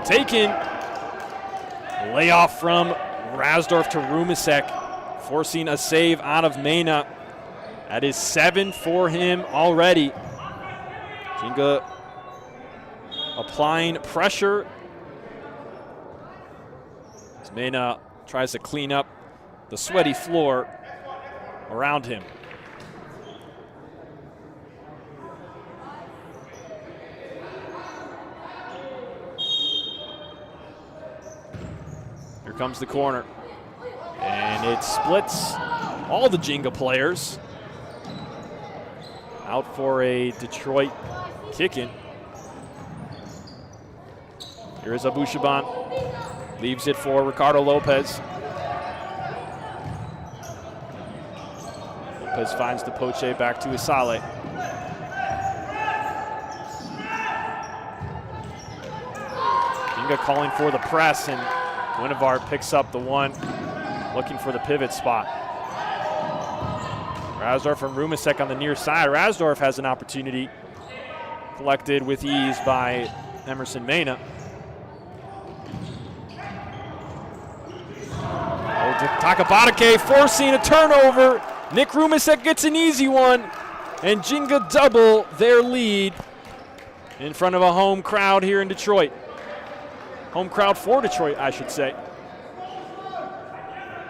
taken. Layoff from Rasdorf to Rumasek, forcing a save out of Mena. That is 7 for him already. Ginga applying pressure as Mena tries to clean up the sweaty floor around him. Here comes the corner. And it splits all the Ginga players. Out for a Detroit kick-in. Here is Abushaban. Leaves it for Ricardo Lopez. Lopez finds the poche back to Isale. Ginga calling for the press, and Guinevere picks up the one, looking for the pivot spot. Rasdorf and Rumasek on the near side. Rasdorf has an opportunity, collected with ease by Emerson Mena. Takabatake forcing a turnover. Nick Rumasek gets an easy one, and Ginga double their lead in front of a home crowd here in Detroit. Home crowd for Detroit, I should say.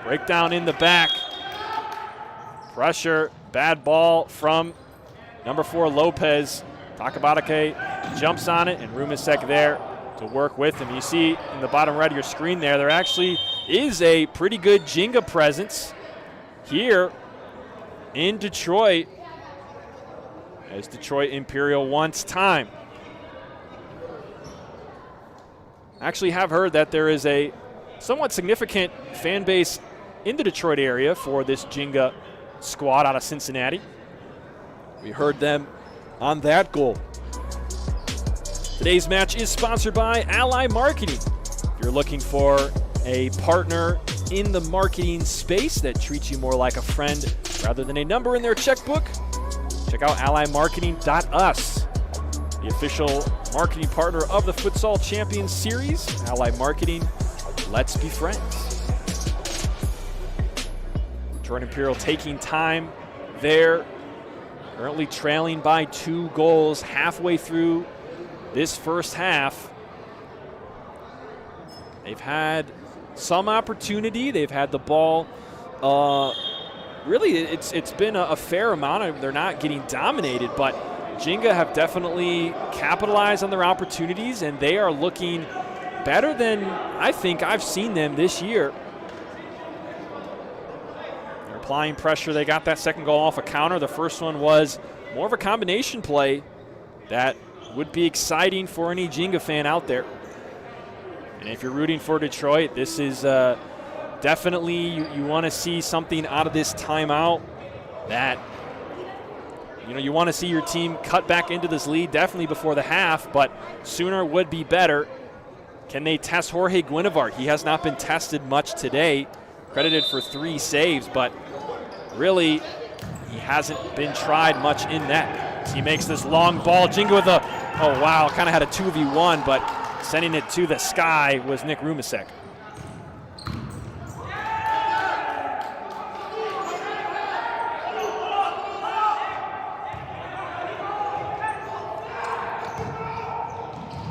Breakdown in the back. Pressure, bad ball from number 4, Lopez. Takabatake jumps on it, and Rumasek there to work with him. You see in the bottom right of your screen there actually is a pretty good Ginga presence here in Detroit as Detroit Imperial wants time. I actually have heard that there is a somewhat significant fan base in the Detroit area for this Ginga squad out of Cincinnati. We heard them on that goal. Today's match is sponsored by Ally Marketing. If you're looking for a partner in the marketing space that treats you more like a friend rather than a number in their checkbook, check out allymarketing.us, the official marketing partner of the Futsal Champions Series. Ally Marketing, let's be friends. Detroit Imperial taking time there, currently trailing by 2 goals halfway through this first half. They've had some opportunity. They've had the ball. Really, it's been a fair amount. They're not getting dominated, but Ginga have definitely capitalized on their opportunities, and they are looking better than I think I've seen them this year. They're applying pressure. They got that second goal off a counter. The first one was more of a combination play that would be exciting for any Ginga fan out there. And if you're rooting for Detroit, this is definitely, you want to see something out of this timeout that, you want to see your team cut back into this lead definitely before the half, but sooner would be better. Can they test Jorge Guinevart? He has not been tested much today, credited for 3 saves, but really he hasn't been tried much in net. He makes this long ball. Ginga with a, oh wow, kind of had a 2v1, but sending it to the sky was Nick Rumasek.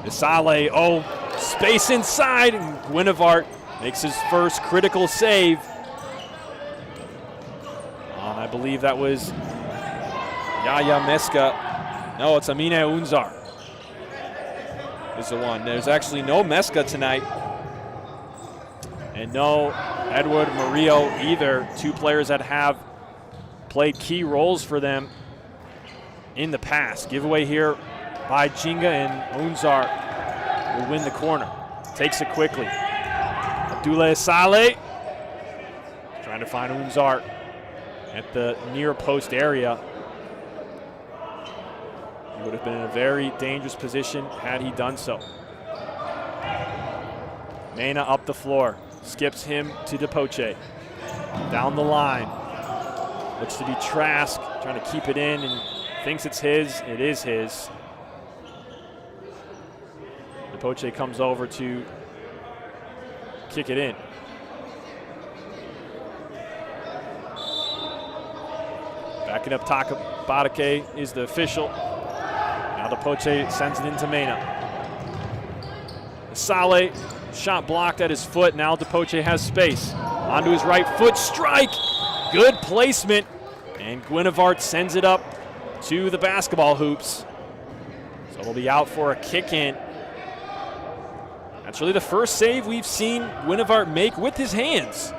Isale, oh, space inside, and Guinevart makes his first critical save. I believe that was Yaya Meska. No, it's Amine Unzar is the one. There's actually no Meska tonight, and no Edward Murillo either. 2 players that have played key roles for them in the past. Giveaway here by Ginga, and Unzar will win the corner. Takes it quickly. Abdullah Isale trying to find Unzar at the near post area. He would have been in a very dangerous position had he done so. Mena up the floor, skips him to Depoche. Down the line, looks to be Trask, trying to keep it in and thinks it's his. It is his. Depoche comes over to kick it in. Backing up Takabatake is the official. Now Depoche sends it into Mena. Isale, shot blocked at his foot. Now Depoche has space. Onto his right foot, strike! Good placement. And Guinevart sends it up to the basketball hoops. So it'll be out for a kick in. That's really the first save we've seen Guinevart make with his hands.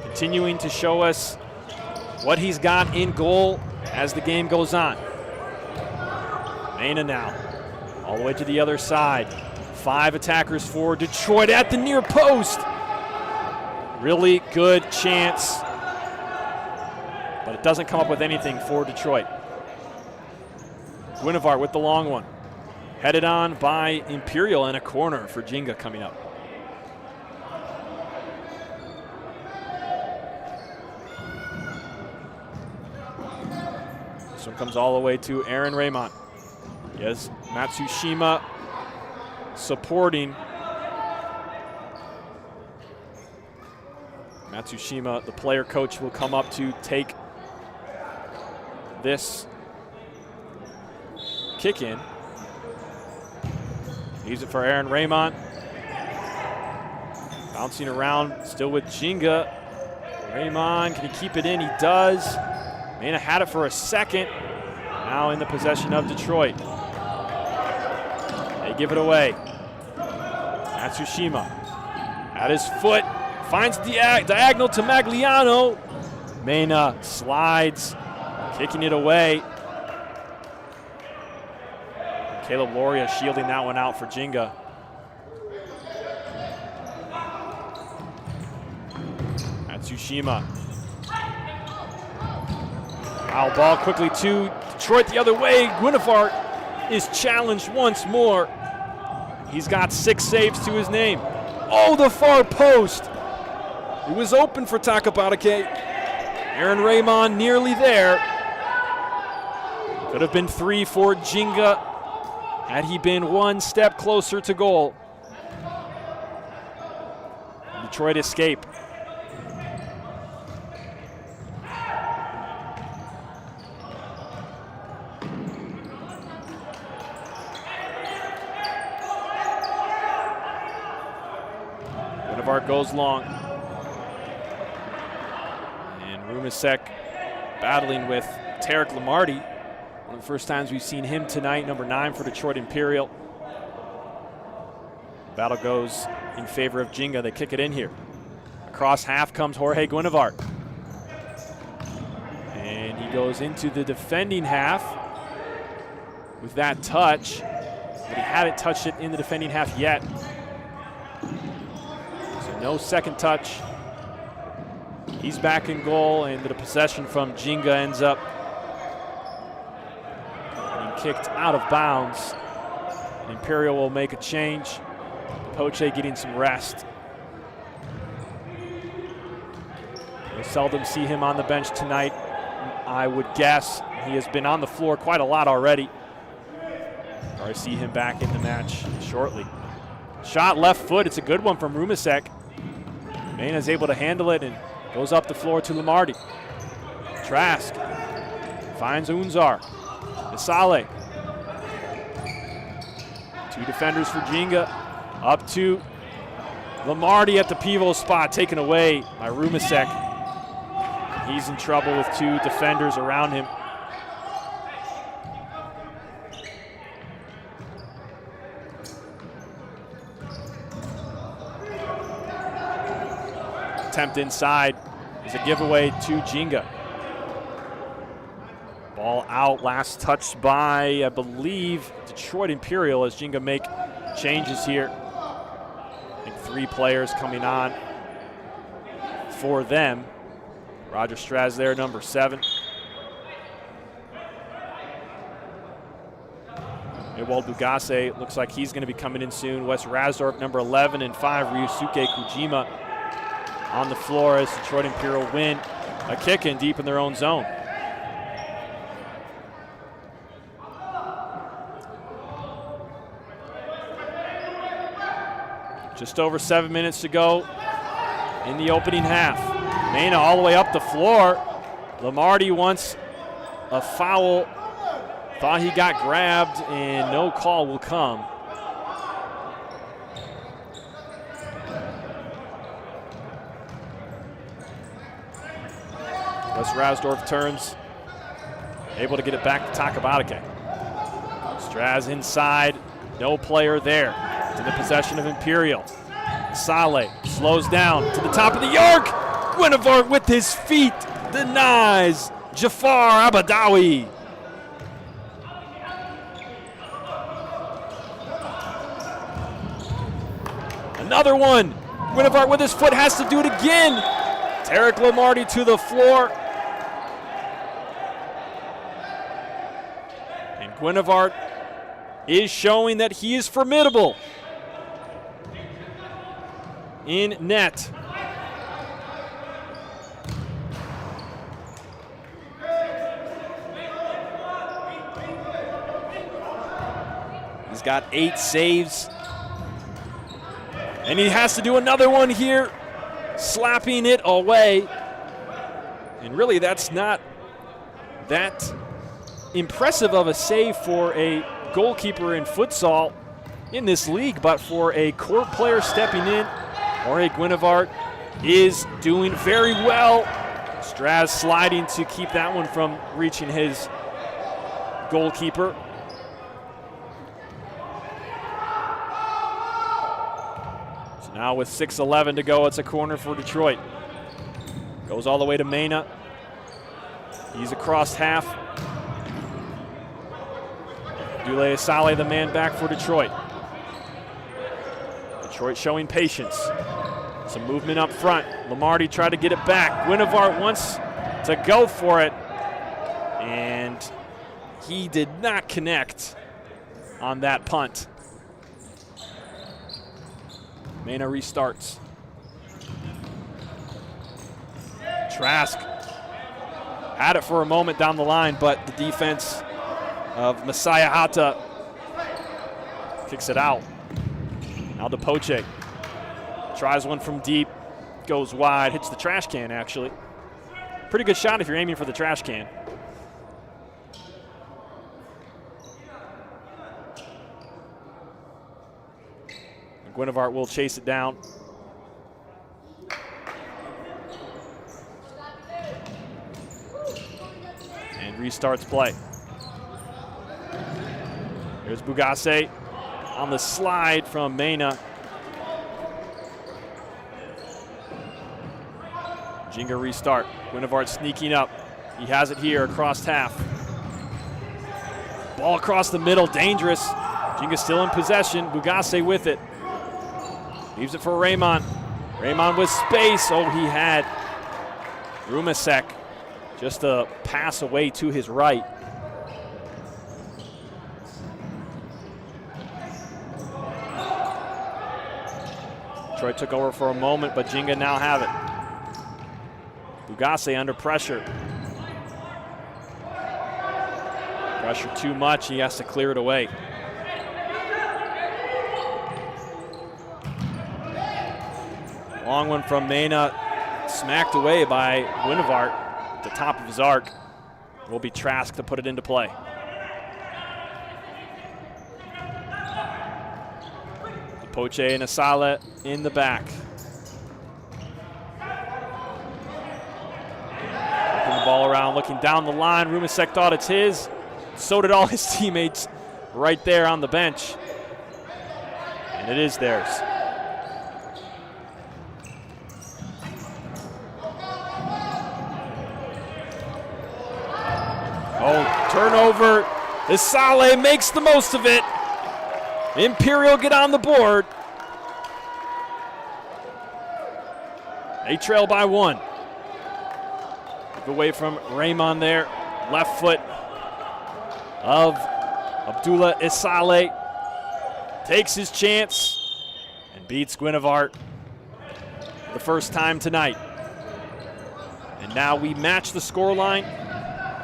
Continuing to show us what he's got in goal as the game goes on. Mena now, all the way to the other side. 5 attackers for Detroit at the near post. Really good chance, but it doesn't come up with anything for Detroit. Guinevart with the long one. Headed on by Imperial, and a corner for Ginga coming up. This one comes all the way to Aaron Raymond. Yes, Matsushima supporting. Matsushima, the player coach, will come up to take this kick in. Leaves it for Aaron Raymond. Bouncing around, still with Ginga. Raymond, can he keep it in? He does. Mena had it for a second. Now in the possession of Detroit. They give it away. Matsushima at his foot. Finds the diagonal to Magliano. Mena slides, kicking it away. Caleb Loria shielding that one out for Ginga. Matsushima. Foul ball quickly to Detroit the other way. Guinevart is challenged once more. He's got 6 saves to his name. Oh, the far post. It was open for Takabatake. Aaron Raymond nearly there. Could have been 3 for Ginga had he been 1 step closer to goal. Detroit escape. Guinevart goes long. And Rumasek battling with Tarek Lamarty. One of the first times we've seen him tonight, number 9 for Detroit Imperial. Battle goes in favor of Ginga. They kick it in here. Across half comes Jorge Guinevart. And he goes into the defending half with that touch. But he hadn't touched it in the defending half yet. So no second touch. He's back in goal, and the possession from Ginga ends up kicked out of bounds. Imperial will make a change. Poche getting some rest. We seldom see him on the bench tonight, I would guess. He has been on the floor quite a lot already. I see him back in the match shortly. Shot left foot, it's a good one from Rumasek. Mena is able to handle it and goes up the floor to Lamardi. Trask finds Unzar. Isale. Two defenders for Ginga. Up to Lamardi at the pivot spot, taken away by Rumasek. He's in trouble with two defenders around him. Attempt inside is a giveaway to Ginga. Ball out, last touched by, I believe, Detroit Imperial as Ginga make changes here. I think 3 players coming on for them. Roger Straz there, number 7. Ewald Bugase looks like he's going to be coming in soon. Wes Rasdorf, number 11, and 5, Ryusuke Kujima on the floor as Detroit Imperial win a kick in deep in their own zone. Just over 7 minutes to go in the opening half. Mena all the way up the floor. Lamardi wants a foul. Thought he got grabbed, and no call will come. Wes Rasdorf turns, able to get it back to Takabatake. Straz inside, no player there. It's in the possession of Imperial. Saleh slows down to the top of the arc. Guinevere with his feet denies Jafar Abadawi. Another one. Guinevere with his foot has to do it again. Tarek Lamardi to the floor. And Guinevere is showing that he is formidable in net. He's got 8 saves. And he has to do another one here, slapping it away. And really, that's not that impressive of a save for a goalkeeper in futsal in this league, but for a court player stepping in, Jorge Guinevere is doing very well. Straz sliding to keep that one from reaching his goalkeeper. So now with 6:11 to go, it's a corner for Detroit. Goes all the way to Mena. He's across half. Dule Asale, the man back for Detroit. Detroit showing patience. Some movement up front. Lamardi tried to get it back. Guinevere wants to go for it. And he did not connect on that punt. Mena restarts. Trask had it for a moment down the line, but the defense of Messiah Hatta kicks it out. Now Poche tries one from deep, goes wide, hits the trash can actually. Pretty good shot if you're aiming for the trash can. And Guinevere will chase it down. And restarts play. Here's Bugase on the slide from Mena. Ginga restart. Guinevere sneaking up. He has it here across half. Ball across the middle, dangerous. Ginga still in possession. Bugase with it. Leaves it for Raymond. Raymond with space. Oh, he had Rumasek just a pass away to his right. Detroit took over for a moment, but Ginga now have it. Bugase under pressure. Pressure too much, he has to clear it away. Long one from Mena, smacked away by Guinevart at the top of his arc. Will be Trask to put it into play. Poche and Asala in the back. Looking the ball around, looking down the line. Rumasek thought it's his. So did all his teammates right there on the bench. And it is theirs. Oh, turnover. Asala makes the most of it. Imperial get on the board. They trail by 1. Move away from Raymond there. Left foot of Abdullah Isale. Takes his chance and beats Guinevart for the first time tonight. And now we match the scoreline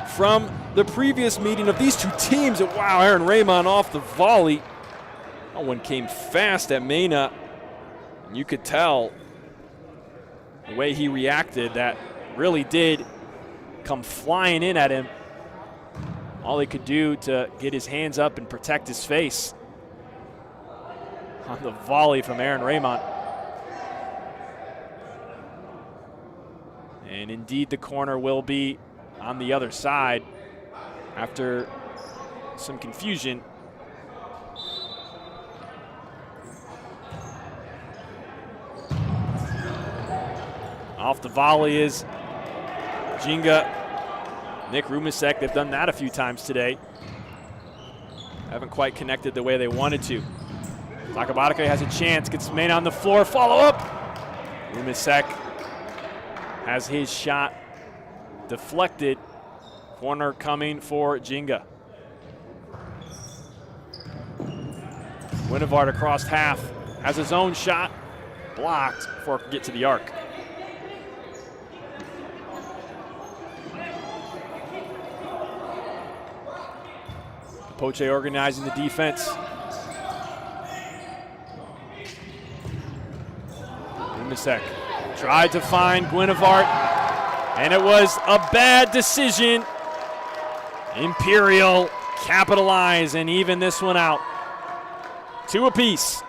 from the previous meeting of these two teams. And wow, Aaron Raymond off the volley. That one came fast at Mena, and you could tell the way he reacted that really did come flying in at him. All he could do to get his hands up and protect his face on the volley from Aaron Raymond. And indeed the corner will be on the other side after some confusion. Off the volley is Ginga, Nick Rumasek. They've done that a few times today. Haven't quite connected the way they wanted to. Takabatake has a chance, gets Mena on the floor, follow up. Rumasek has his shot deflected. Corner coming for Ginga. Guinevart across half, has his own shot, blocked before it can get to the arc. Poche organizing the defense. Rumasek tried to find Guinevart, and it was a bad decision. Imperial capitalize and even this one out. 2 apiece.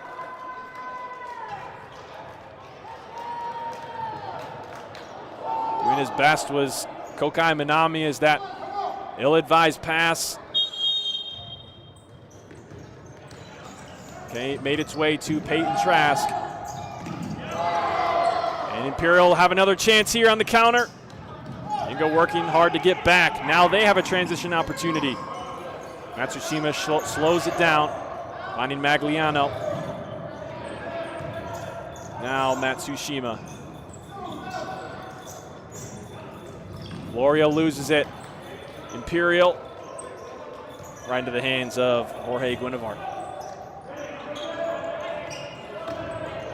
Doing his best was Kokai Minami as that ill-advised pass made its way to Peyton Trask. And Imperial have another chance here on the counter. Ginga working hard to get back. Now they have a transition opportunity. Matsushima slows it down, finding Magliano. Now Matsushima. Gloria loses it. Imperial right into the hands of Jorge Guinevart.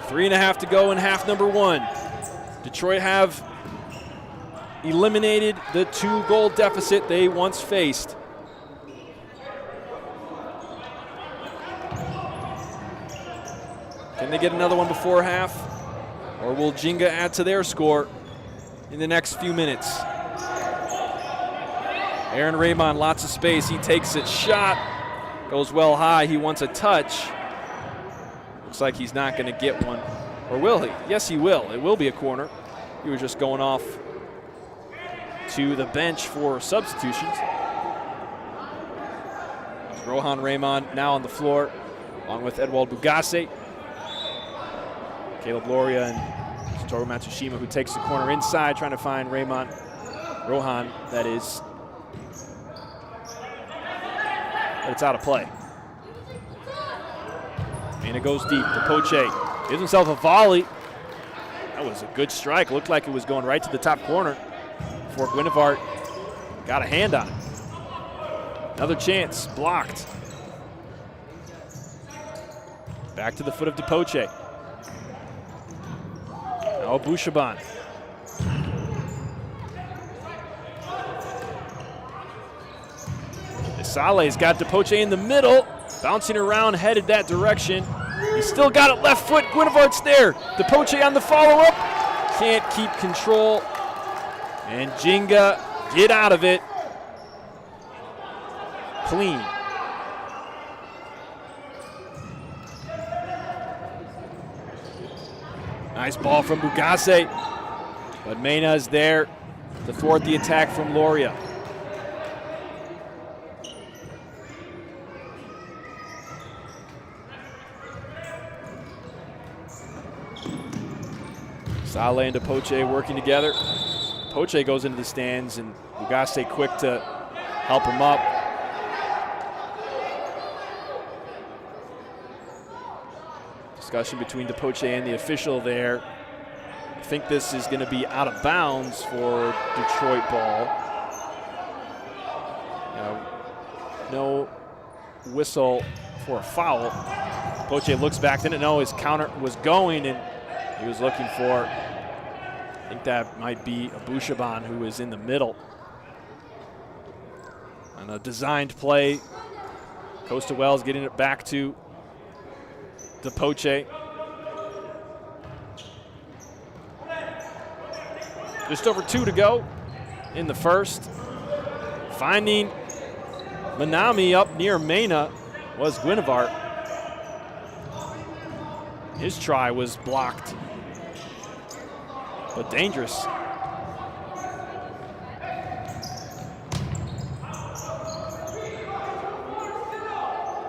3.5 to go in half number 1. Detroit have eliminated the 2-goal deficit they once faced. Can they get another one before half? Or will Ginga add to their score in the next few minutes? Aaron Raymond, lots of space. He takes it. Shot goes well high. He wants a touch. Looks like he's not going to get one. Or will he? Yes, he will. It will be a corner. He was just going off to the bench for substitutions. Rohan Raymond now on the floor, along with Edwald Bugase. Caleb Loria and Satoru Matsushima, who takes the corner inside, trying to find Raymond. Rohan, that is. But it's out of play. And it goes deep to Poche. Gives himself a volley. That was a good strike. Looked like it was going right to the top corner before Guinevart got a hand on it. Another chance, blocked. Back to the foot of DePoche. Now Abushaban. Saleh's got Depoche in the middle, bouncing around, headed that direction. He's still got it left foot. Guinevart's there. Depoche on the follow-up. Can't keep control. And Ginga, get out of it. Clean. Nice ball from Bugase. But Mena is there to thwart the attack from Loria. Saleh and Depoche working together. Depoche goes into the stands and Bugase quick to help him up. Discussion between Depoche and the official there. I think this is going to be out of bounds for Detroit ball. No whistle for a foul. Depoche looks back, didn't know his counter was going, and he was looking for, I think that might be Abushaban, who is in the middle. On a designed play, Costa Wells getting it back to Depoche. Just over 2 to go in the first. Finding Manami up near Mena was Guinevart. His try was blocked, but dangerous.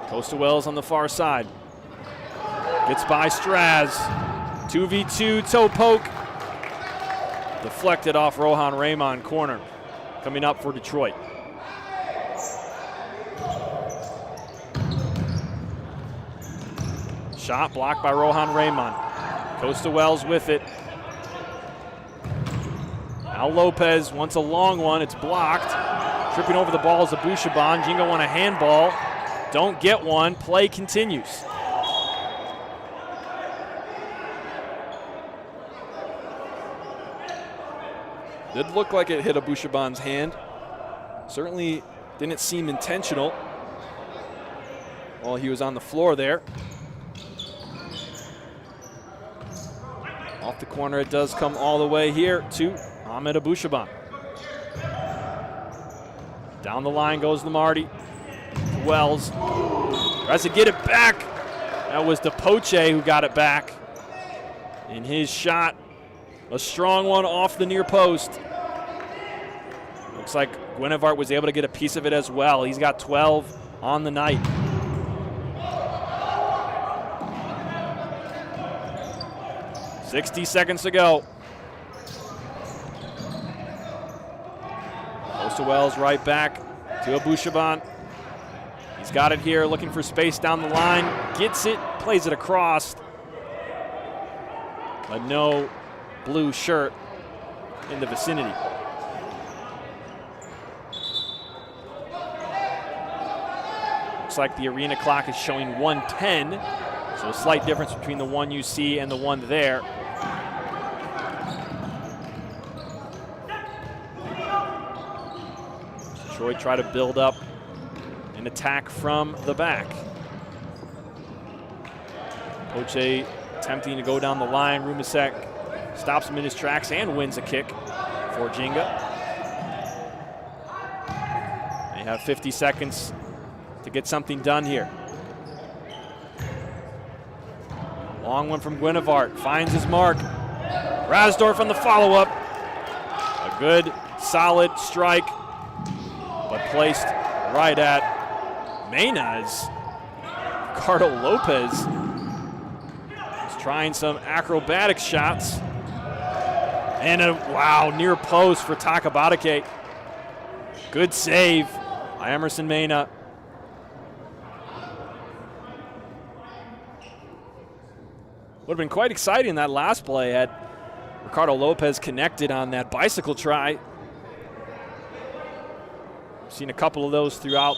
Costa Wells on the far side. Gets by Straz. 2v2 toe poke. Deflected off Rohan Raymond corner. Coming up for Detroit. Shot blocked by Rohan Raymond. Costa Wells with it. Now Lopez wants a long one. It's blocked. Tripping over the ball is Abushaban. Ginga won a handball. Don't get one. Play continues. Did look like it hit Abushaban's hand. Certainly didn't seem intentional while he was on the floor there. Off the corner, it does come all the way here to Ahmed Abushaban. Down the line goes Lamarty. Wells tries to get it back. That was Depoche who got it back. And his shot, a strong one off the near post. Looks like Guinevart was able to get a piece of it as well. He's got 12 on the night. .60 seconds to go. Costa Wells right back to Abushaban. He's got it here, looking for space down the line. Gets it, plays it across. But no blue shirt in the vicinity. Looks like the arena clock is showing 1:10, so a slight difference between the one you see and the one there. Detroit try to build up an attack from the back. Poche attempting to go down the line. Rumasek stops him in his tracks and wins a kick for Ginga. They have 50 seconds to get something done here. Long one from Guinevart, finds his mark. Rasdorf on the follow-up. A good, solid strike, but placed right at Mena's. Ricardo Lopez is trying some acrobatic shots. And a, wow, near post for Takabatake. Good save by Emerson Mena. Would have been quite exciting that last play had Ricardo Lopez connected on that bicycle try. Seen a couple of those throughout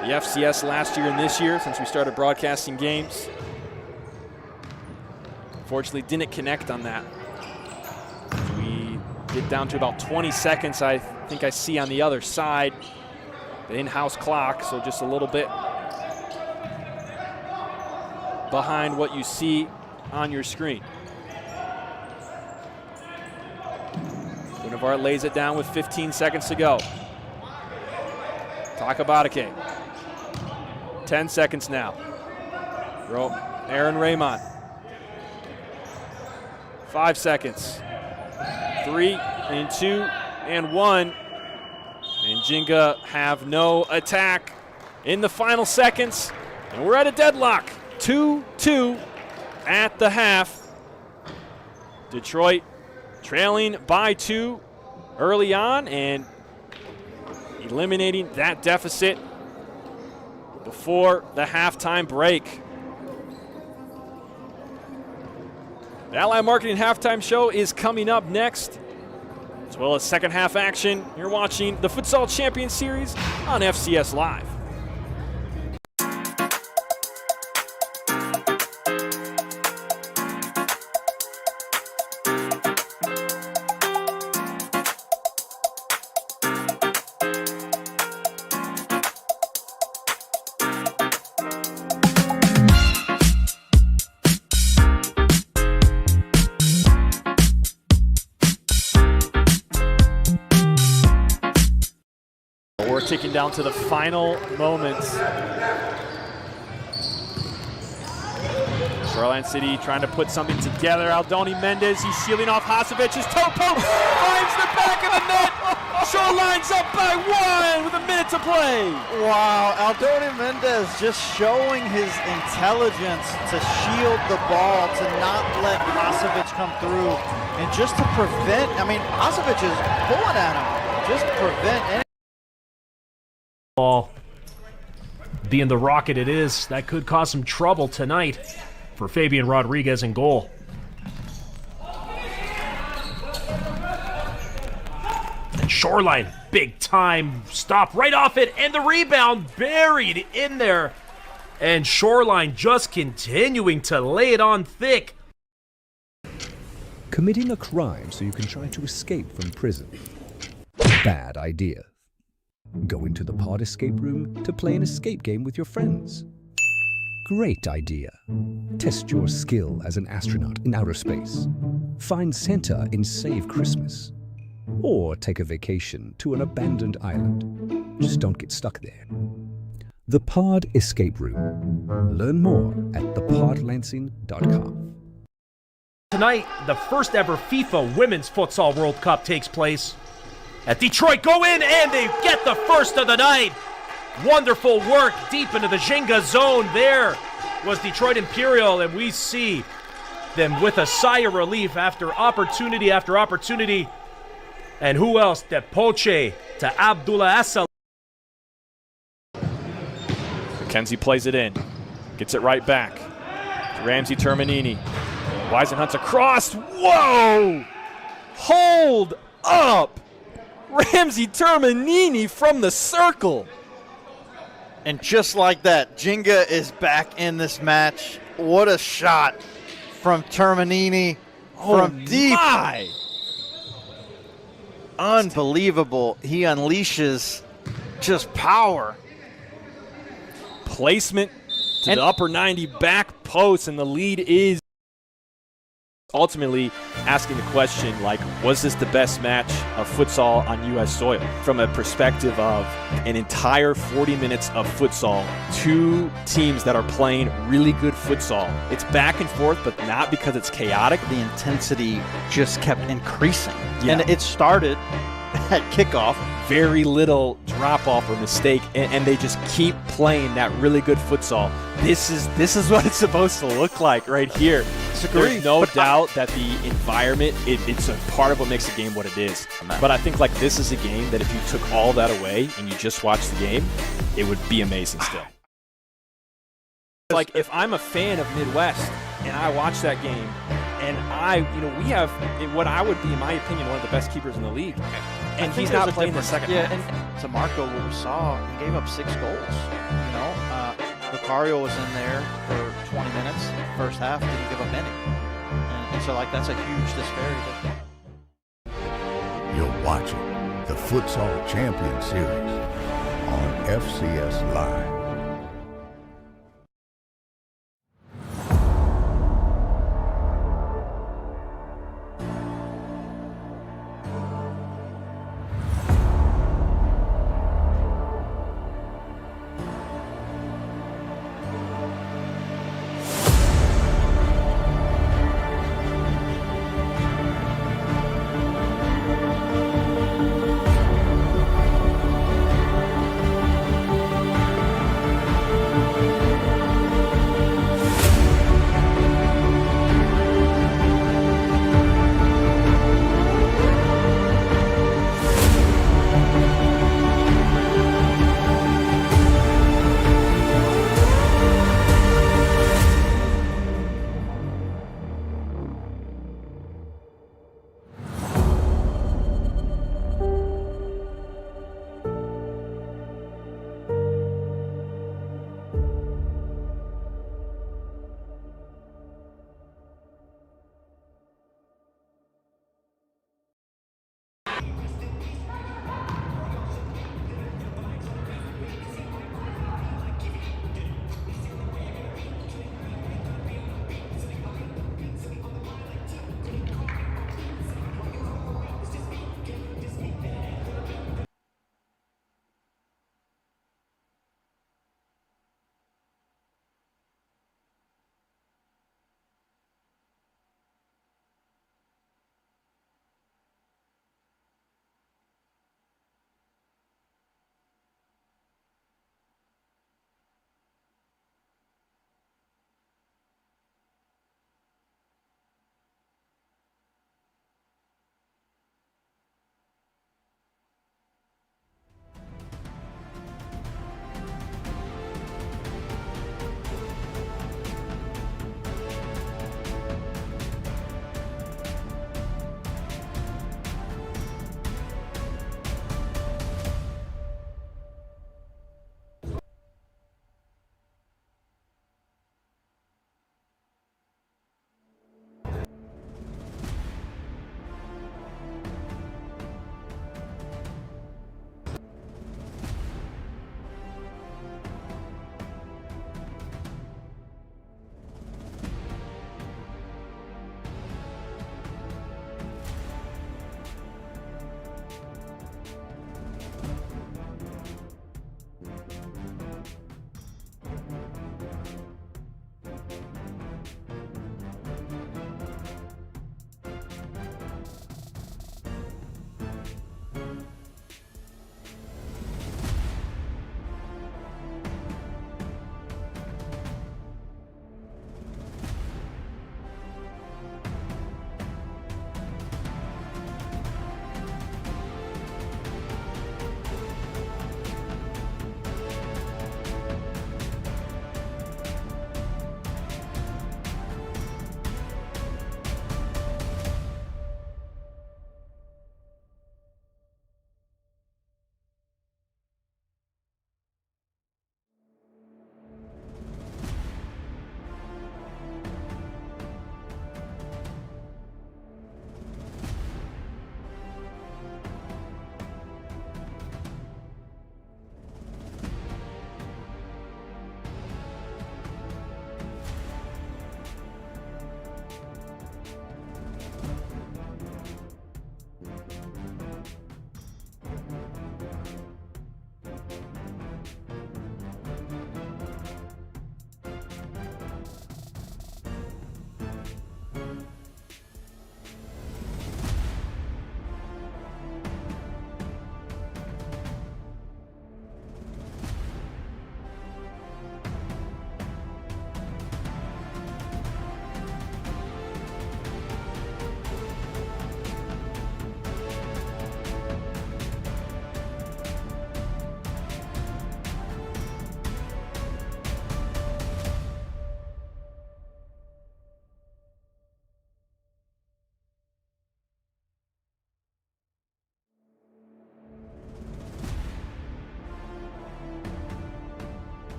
the FCS last year and this year since we started broadcasting games. Unfortunately, didn't connect on that. We get down to about 20 seconds, I think I see on the other side. The in-house clock, so just a little bit behind what you see on your screen. Univart lays it down with 15 seconds to go. Takabatake. 10 seconds now. Aaron Raymond. 5 seconds. 3 and 2 and 1. And Ginga have no attack in the final seconds. And we're at a deadlock. 2-2 at the half. Detroit trailing by 2 early on and eliminating that deficit before the halftime break. The Ally Marketing Halftime Show is coming up next, as well as second half action. You're watching the Futsal Champions Series on FCS Live. We're ticking down to the final moments. Shoreline City trying to put something together. Aldoni Mendez, he's sealing off Hasevic's toe poke, finds the back of the net. Shoreline's up by 1 with a minute to play. Wow, Aldoni Mendez just showing his intelligence to shield the ball, to not let Hasevic come through, and just to prevent, I mean, Hasevic is pulling at him, just to prevent any. Ball being the rocket it is, that could cause some trouble tonight for Fabian Rodriguez in goal. And Shoreline, big time stop right off it, and the rebound buried in there. And Shoreline just continuing to lay it on thick. Committing a crime so you can try to escape from prison. Bad idea. Go into the pod escape room to play an escape game with your friends. Great idea. Test your skill as an astronaut in outer space. Find Santa in Save Christmas. Or take a vacation to an abandoned island. Just don't get stuck there. The Pod Escape Room. Learn more at thepodlansing.com. Tonight, the first ever FIFA Women's Futsal World Cup takes place. At Detroit, go in and they get the first of the night. Wonderful work deep into the Ginga zone. There was Detroit Imperial, and we see them with a sigh of relief after opportunity after opportunity. And who else? Depoche to Abdullah Assal. McKenzie plays it in, gets it right back to Ramsey Terminini. Weisenhunt's across. Whoa! Hold up! Ramsey Terminini from the circle. And just like that, Ginga is back in this match. What a shot from Terminini from deep. My. Unbelievable. He unleashes just power. Placement to the upper 90 back post, and the lead is ultimately asking the question, like, was this the best match of futsal on U.S. soil? From a perspective of an entire 40 minutes of futsal, 2 teams that are playing really good futsal. It's back and forth, but not because it's chaotic. The intensity just kept increasing. Yeah. And it started at kickoff. Very little drop-off or mistake, and they just keep playing that really good futsal. This is what it's supposed to look like right here. There's no doubt that the environment, it's a part of what makes the game what it is. But I think like this is a game that if you took all that away and you just watched the game, it would be amazing still. Like if I'm a fan of Midwest and I watch that game, and we have what I would be, in my opinion, one of the best keepers in the league. And he's not playing the second half. And to Marco, what we saw, he gave up 6 goals. Lucario was in there for 20 minutes. First half, didn't give up any. So, like, that's a huge disparity. You're watching the Futsal Champions Series on FCS Live.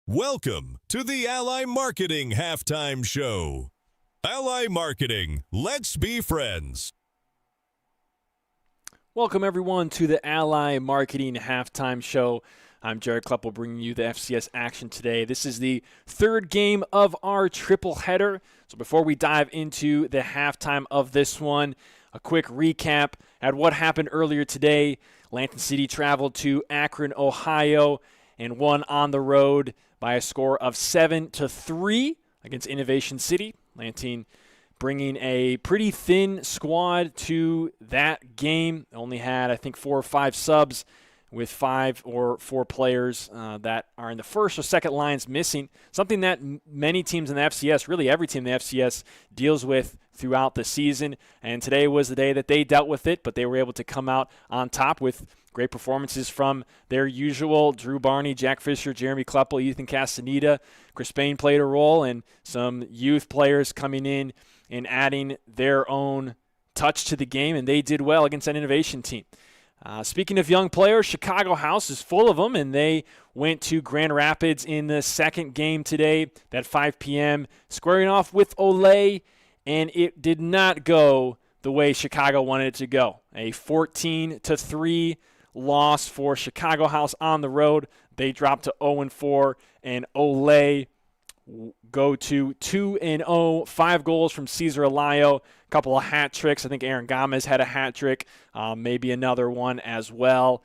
Welcome to the Ally Marketing Halftime Show. Ally Marketing, let's be friends. Welcome, everyone, to the Ally Marketing Halftime Show. I'm Jared Kleppel bringing you the FCS action today. This is the third game of our triple header. So before we dive into the halftime of this one, a quick recap at what happened earlier today. Lanton City traveled to Akron, Ohio, and won on the road by a score of 7-3 against Innovation City. Lanton bringing a pretty thin squad to that game. Only had, I think, 4 or 5 subs, with 5 or 4 players that are in the first or second lines missing, something that many teams in the FCS, really every team in the FCS, deals with throughout the season. And today was the day that they dealt with it, but they were able to come out on top with great performances from their usual. Drew Barney, Jack Fisher, Jeremy Kleppel, Ethan Castaneda. Chris Payne played a role, and some youth players coming in and adding their own touch to the game, and they did well against that Innovation team. Speaking of young players, Chicago House is full of them, and they went to Grand Rapids in the second game today at 5 p.m., squaring off with Olay, and it did not go the way Chicago wanted it to go. A 14-3 loss for Chicago House on the road. They dropped to 0-4, and Olay go to 2-0, 5 goals from Cesar Alayo, a couple of hat tricks. I think Aaron Gomez had a hat trick, maybe another one as well.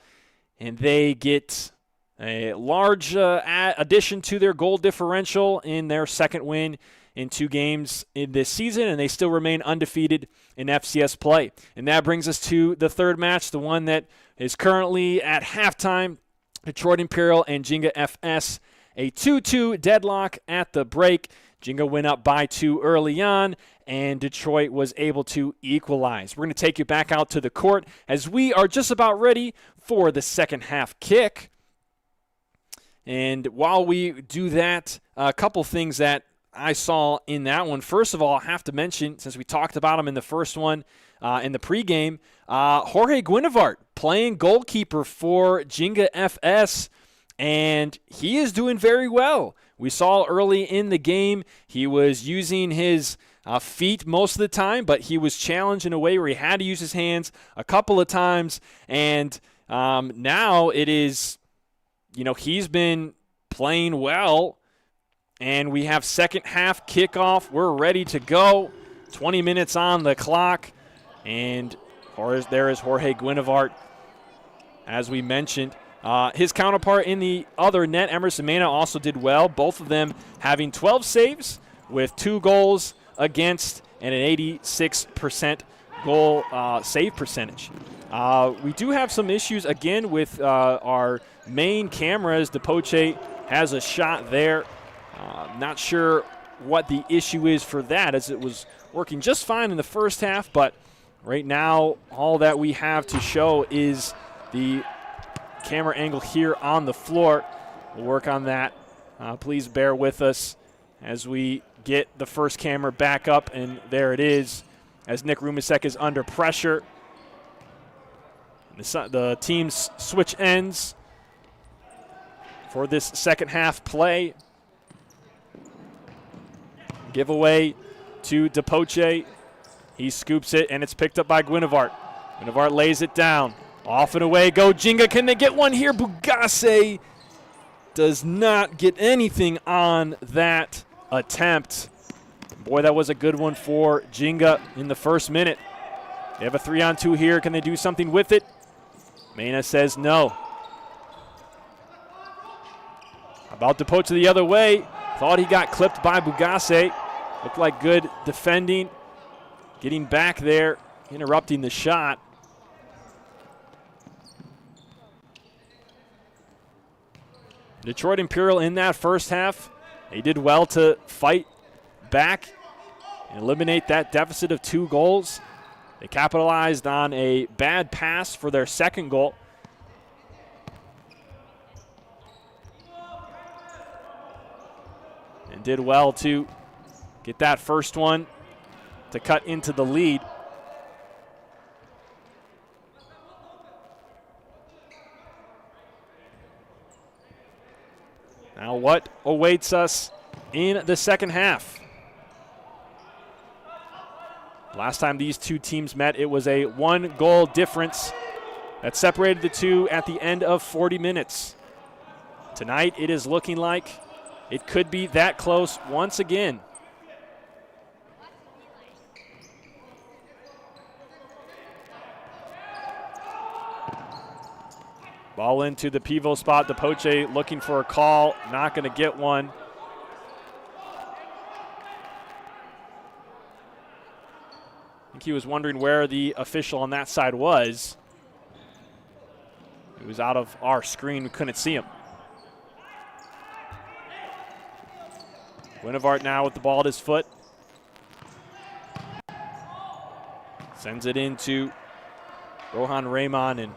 And they get a large addition to their goal differential in their second win in 2 games in this season, and they still remain undefeated in FCS play. And that brings us to the third match, the one that is currently at halftime, Detroit Imperial and Ginga FS. A 2-2 deadlock at the break. Ginga went up by 2 early on, and Detroit was able to equalize. We're going to take you back out to the court as we are just about ready for the second half kick. And while we do that, a couple things that I saw in that one. First of all, I have to mention, since we talked about him in the first one in the pregame, Jorge Guinevart playing goalkeeper for Ginga FS. And he is doing very well. We saw early in the game he was using his feet most of the time, but he was challenged in a way where he had to use his hands a couple of times. And now it is, he's been playing well. And we have second half kickoff. We're ready to go. 20 minutes on the clock. And there is Jorge Guinevart, as we mentioned. His counterpart in the other net, Emerson Mena, also did well. Both of them having 12 saves with 2 goals against and an 86% goal save percentage. We do have some issues again with our main cameras. DePoche has a shot there. Not sure what the issue is for that, as it was working just fine in the first half, but right now all that we have to show is the camera angle here on the floor. We'll work on that. Please bear with us as we get the first camera back up, and there it is as Nick Rumasek is under pressure. The teams switch ends for this second half play. Giveaway to DePoche. He scoops it, and it's picked up by Guinevart. Guinevart lays it down. Off and away go Ginga. Can they get one here? Bugase does not get anything on that attempt. Boy, that was a good one for Ginga in the first minute. They have a 3-on-2 here. Can they do something with it? Mena says no. About to poach the other way. Thought he got clipped by Bugase. Looked like good defending. Getting back there, interrupting the shot. Detroit Imperial in that first half, they did well to fight back and eliminate that deficit of 2 goals. They capitalized on a bad pass for their second goal. And did well to get that first one to cut into the lead. Now what awaits us in the second half. Last time these two teams met, it was a 1-goal difference that separated the two at the end of 40 minutes. Tonight, it is looking like it could be that close once again. Ball into the pivot spot. Depoche looking for a call, not going to get one. I think he was wondering where the official on that side was. He was out of our screen. We couldn't see him. Guinevart now with the ball at his foot. Sends it into Rohan Raymond and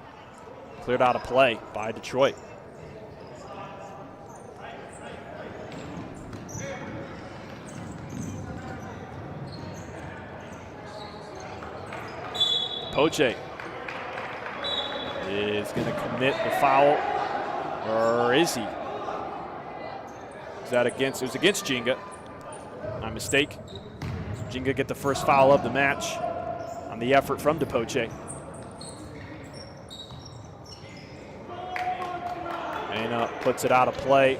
cleared out of play by Detroit. Poche is going to commit the foul, or is he? Is that against? It was against Ginga. My mistake. So Ginga get the first foul of the match on the effort from Depoche. And puts it out of play.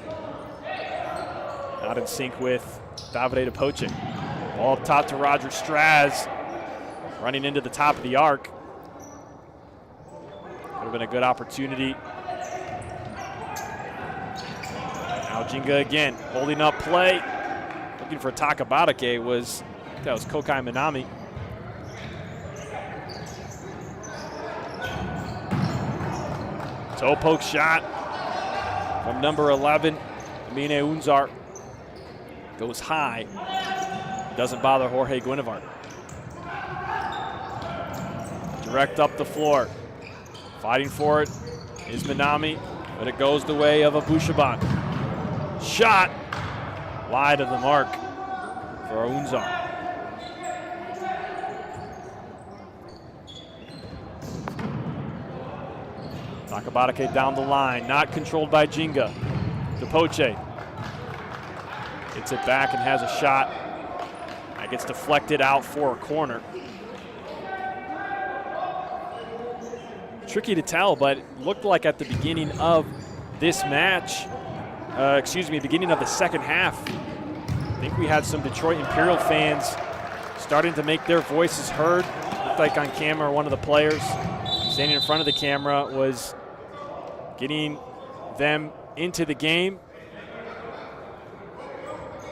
Not in sync with Davide Depoche. Ball up top to Roger Straz. Running into the top of the arc. Would have been a good opportunity. Now Ginga again, holding up play. Looking for Takabatake was, that was Kokai Minami. Toe poke shot from number 11, Amine Unzar. Goes high. Doesn't bother Jorge Guinevart. Direct up the floor. Fighting for it is Minami, but it goes the way of Abushaban. Shot wide of the mark for Unzar. Takabatake down the line, not controlled by Ginga. Depoche gets it back and has a shot. That gets deflected out for a corner. Tricky to tell, but it looked like at the beginning of this match, beginning of the second half, I think we had some Detroit Imperial fans starting to make their voices heard. Looked like on camera, one of the players standing in front of the camera was getting them into the game.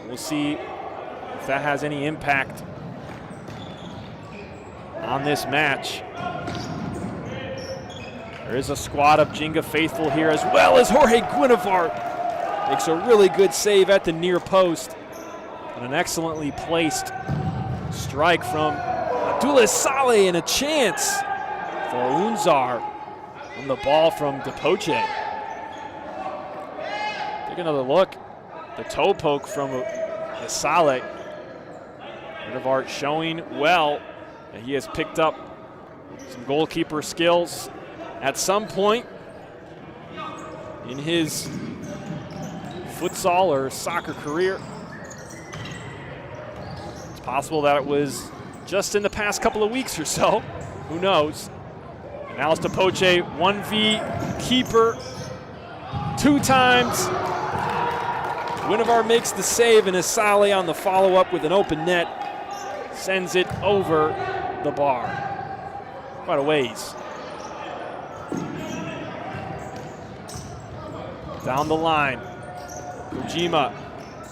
We'll see if that has any impact on this match. There is a squad of Ginga faithful here, as well as Jorge Guinevart. Makes a really good save at the near post. And an excellently placed strike from Abdullah Saleh, and a chance for Unzar on the ball from Depoche. Take another look. The toe poke from Saleh. Guinevart showing well that he has picked up some goalkeeper skills at some point in his futsal or soccer career. It's possible that it was just in the past couple of weeks or so. Who knows? And now it's Depoche, 1v keeper, 2 times. Guinevart makes the save, and Asale on the follow-up with an open net sends it over the bar. Quite a ways. Down the line, Kojima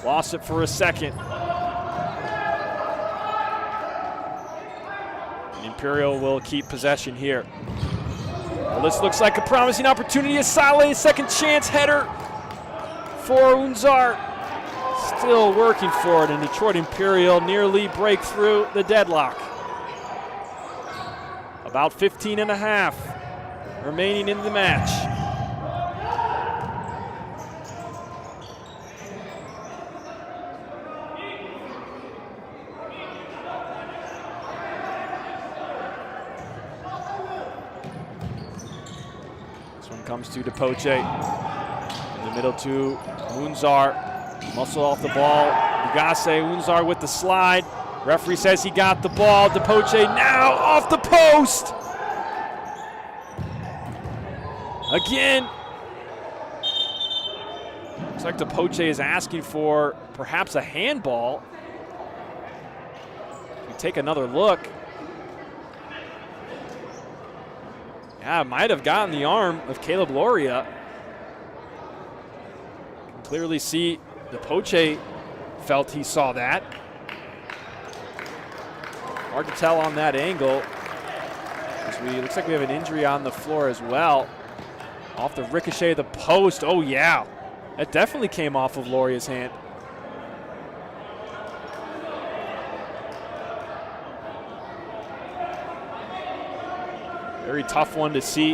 lost it for a second. And Imperial will keep possession here. Well, this looks like a promising opportunity. Asale, second chance header for Unzar. Still working for it, and Detroit Imperial nearly break through the deadlock. About 15 and a half remaining in the match. Comes to Depoche in the the middle to Unzar. Muscle off the ball. Ugase, Unzar with the slide. Referee says he got the ball. Depoche now off the post. Again. Looks like Depoche is asking for perhaps a handball. We take another look. Yeah, might have gotten the arm of Caleb Loria. Can clearly see Depoche felt he saw that. Hard to tell on that angle. Looks like we have an injury on the floor as well. Off the ricochet of the post. Oh, yeah. That definitely came off of Loria's hand. Very tough one to see.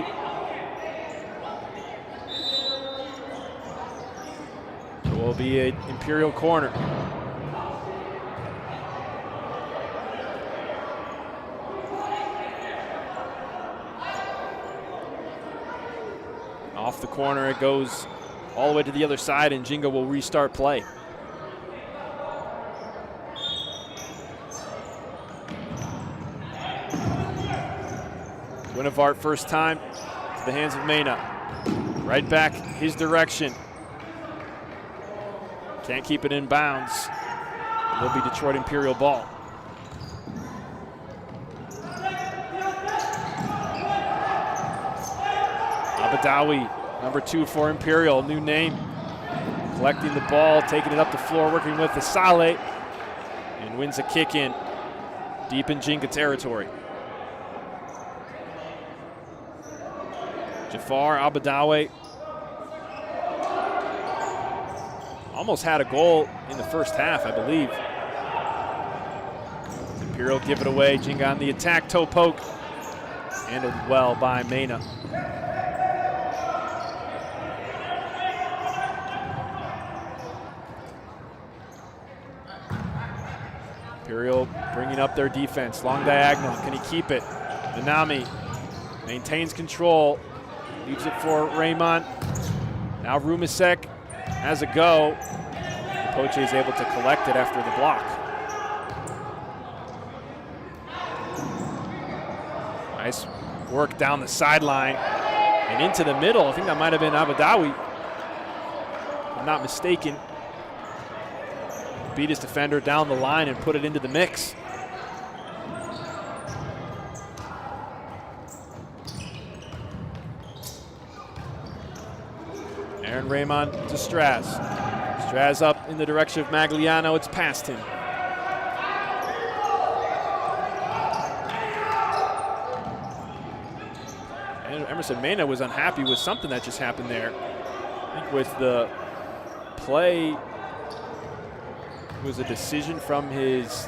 It will be an Imperial corner. Off the corner, it goes all the way to the other side, and Ginga will restart play. Guinevart first time to the hands of Mena. Right back his direction. Can't keep it in bounds. It will be Detroit Imperial ball. Abadawi, number 2 for Imperial, new name. Collecting the ball, taking it up the floor, working with Asale, and wins a kick in deep in Ginga territory. Jafar Abadawi almost had a goal in the first half, I believe. Imperial give it away. Ginga on the attack, toe poke. Handled well by Mena. Imperial bringing up their defense. Long diagonal. Can he keep it? Minami maintains control. Leaves it for Raymond. Now Rumisek has a go. Poche is able to collect it after the block. Nice work down the sideline and into the middle. I think that might have been Abadawi, if I'm not mistaken. Beat his defender down the line and put it into the mix. Aaron Raymond to Straz. Straz up in the direction of Magliano. It's past him. And Emerson Mena was unhappy with something that just happened there. I think with the play, it was a decision from his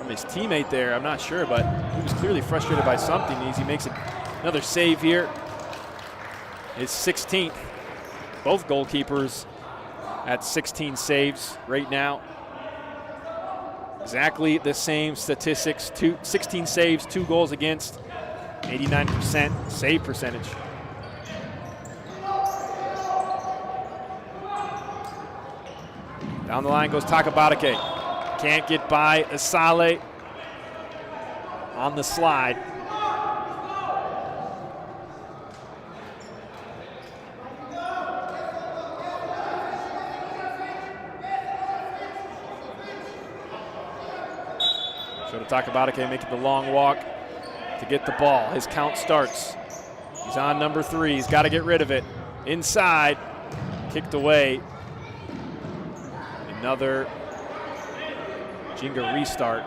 teammate there. I'm not sure, but he was clearly frustrated by something. He makes another save here. His 16th. Both goalkeepers at 16 saves right now. Exactly the same statistics. 16 saves, 2 goals against, 89% save percentage. Down the line goes Takabatake. Can't get by Asale on the slide. Takabatake making the long walk to get the ball. His count starts. He's on number 3. He's got to get rid of it. Inside, kicked away. Another Ginga restart,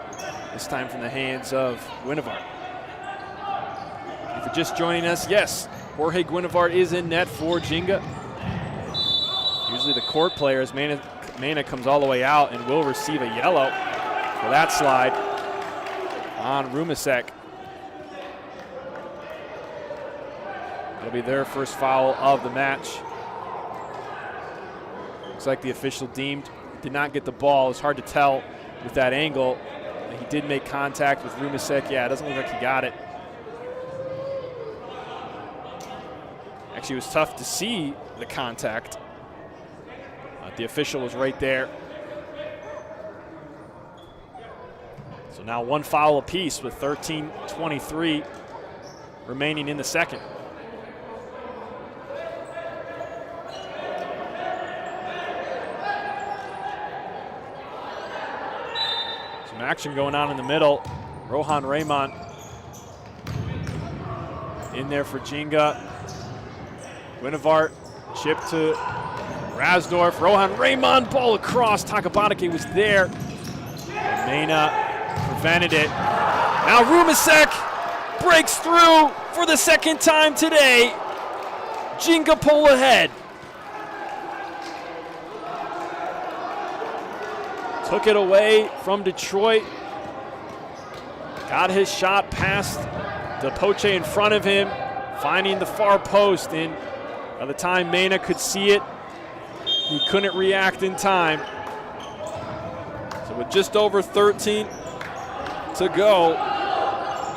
this time from the hands of Guinevart. If you're just joining us, yes, Jorge Guinevart is in net for Ginga. Usually the court players, Mena comes all the way out and will receive a yellow for that slide on Rumisek. It'll be their first foul of the match. Looks like the official did not get the ball. It's hard to tell with that angle. He did make contact with Rumisek. Yeah, it doesn't look like he got it. Actually, it was tough to see the contact. But the official was right there. So now one foul apiece with 13:23 remaining in the second. Some action going on in the middle. Rohan Raymond in there for Ginga. Guinevart chip to Rasdorf. Rohan Raymond, ball across. Takabaneke was there. And Mena prevented it. Now Rumasek breaks through for the second time today. Ginga pull ahead. Took it away from Detroit. Got his shot past Depoche in front of him, finding the far post. And by the time Mena could see it, he couldn't react in time. So with just over 13 to go,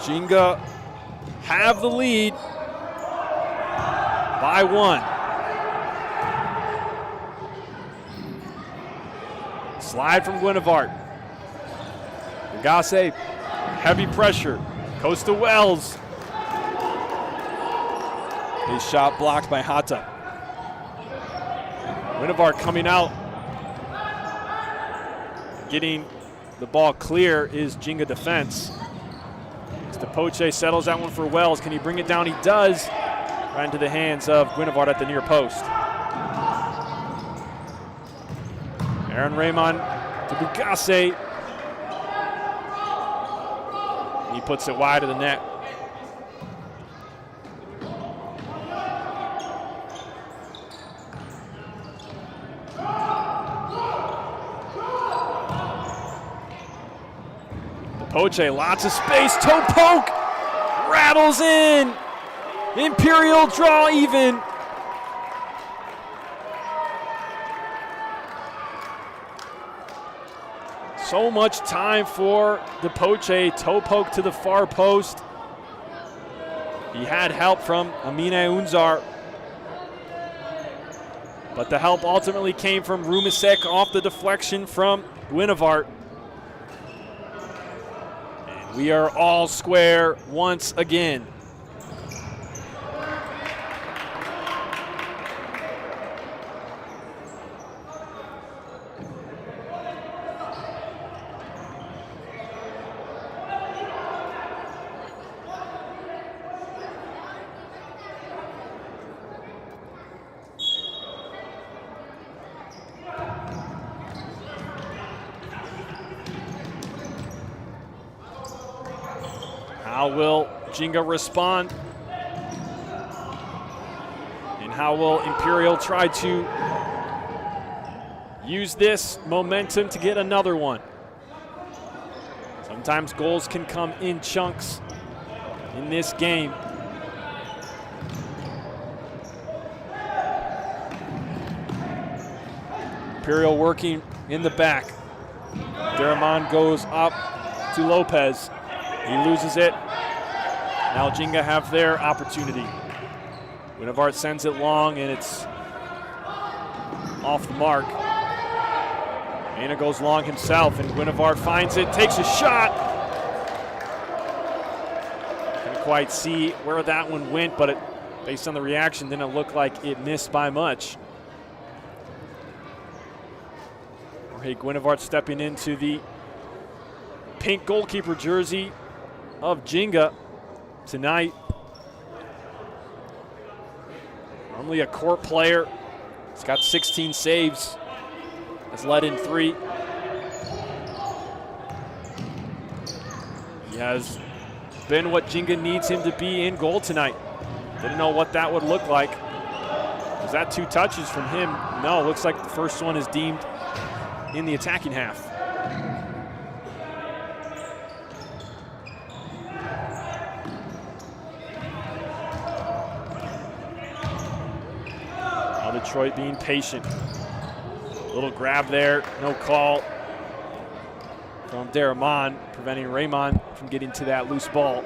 Ginga have the lead by 1. Slide from Guinevart. Ngase, heavy pressure. Goes to Wells. His shot blocked by Hata. Guinevart coming out. Getting the ball clear is Ginga defense. Depoche settles that one for Wells. Can he bring it down? He does. Right into the hands of Guinevart at the near post. Aaron Raymond to Bugase. He puts it wide of the net. Depoche, lots of space. Toe poke. Rattles in. Imperial draw even. So much time for Depoche. Toe poke to the far post. He had help from Amine Unzar. But the help ultimately came from Rumasek off the deflection from Guinevart. And we are all square once again. How will Ginga respond? And how will Imperial try to use this momentum to get another one? Sometimes goals can come in chunks in this game. Imperial working in the back. Deramon goes up to Lopez. He loses it. Now Ginga have their opportunity. Guinevart sends it long, and it's off the mark. Mena goes long himself, and Guinevart finds it, takes a shot. Couldn't quite see where that one went, but based on the reaction, didn't look like it missed by much. Jorge Guinevart stepping into the pink goalkeeper jersey of Ginga tonight. Normally a court player. He's got 16 saves. Has led in 3. He has been what Ginga needs him to be in goal tonight. Didn't know what that would look like. Was that 2 touches from him? No, looks like the first one is deemed in the attacking half. Detroit being patient. Little grab there, no call from Deramon, preventing Raymond from getting to that loose ball.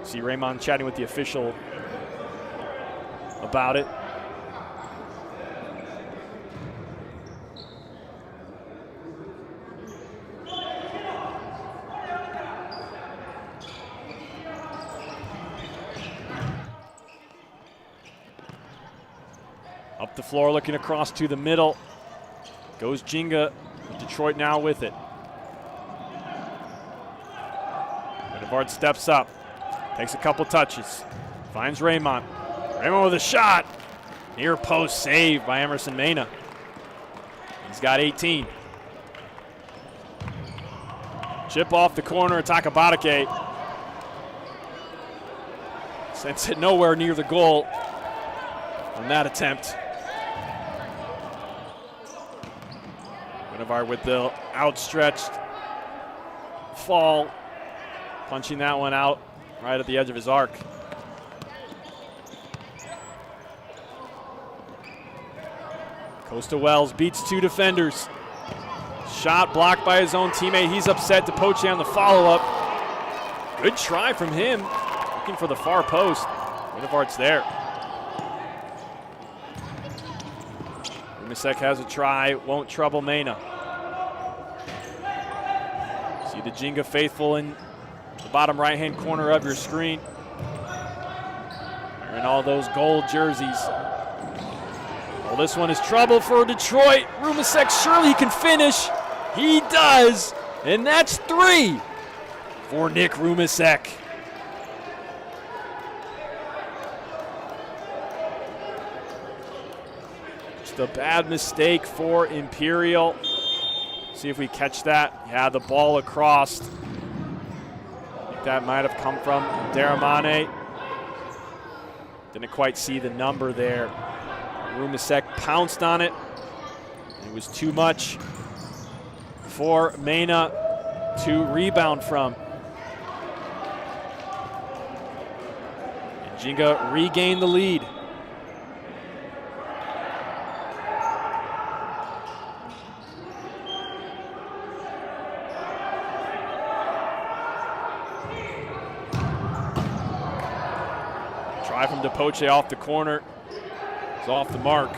See Raymond chatting with the official about it. Up the floor, looking across to the middle. Goes Ginga. Detroit now with it. Benevard steps up. Takes a couple touches. Finds Raymond. Raymond with a shot. Near post save by Emerson Mena. He's got 18. Chip off the corner, Takabatake. Sends it nowhere near the goal on that attempt. Benevard with the outstretched fall, punching that one out right at the edge of his arc. Costa Wells beats 2 defenders. Shot blocked by his own teammate. He's upset. DePoche on the follow-up. Good try from him. Looking for the far post. Benevard's there. Rumasek has a try. Won't trouble Mena. See the Ginga faithful in the bottom right-hand corner of your screen. Wearing all those gold jerseys. Well, this one is trouble for Detroit. Rumasek, surely he can finish. He does, and that's 3 for Nick Rumasek. Just a bad mistake for Imperial. See if we catch that. Yeah, the ball across. I think that might have come from Daramane. Didn't quite see the number there. Rumasek pounced on it. It was too much for Mena to rebound from. And Ginga regained the lead. Try from DePoche off the corner. It's off the mark.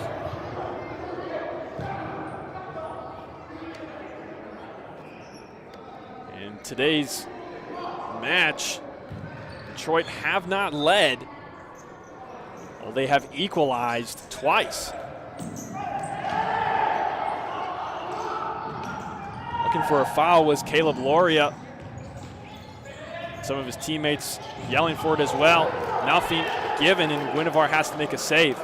In today's match, Detroit have not led. Well, they have equalized twice. Looking for a foul was Caleb Loria. Some of his teammates yelling for it as well. Nothing given, and Guinevere has to make a save.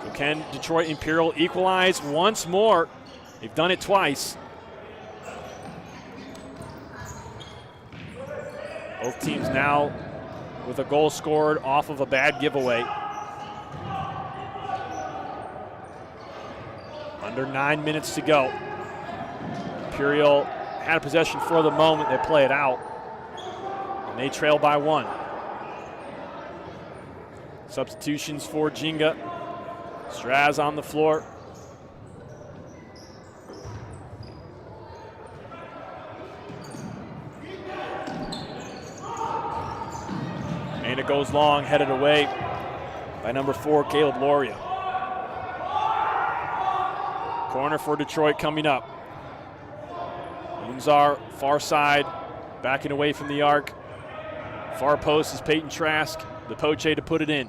So can Detroit Imperial equalize once more? They've done it twice. Both teams now with a goal scored off of a bad giveaway. Under 9 minutes to go. Imperial had a possession for the moment. They play it out. And they trail by 1. Substitutions for Ginga. Straz on the floor. And it goes long, headed away by number 4, Caleb Loria. Corner for Detroit coming up. Unzar, far side, backing away from the arc. Far post is Peyton Trask. DePoche to put it in.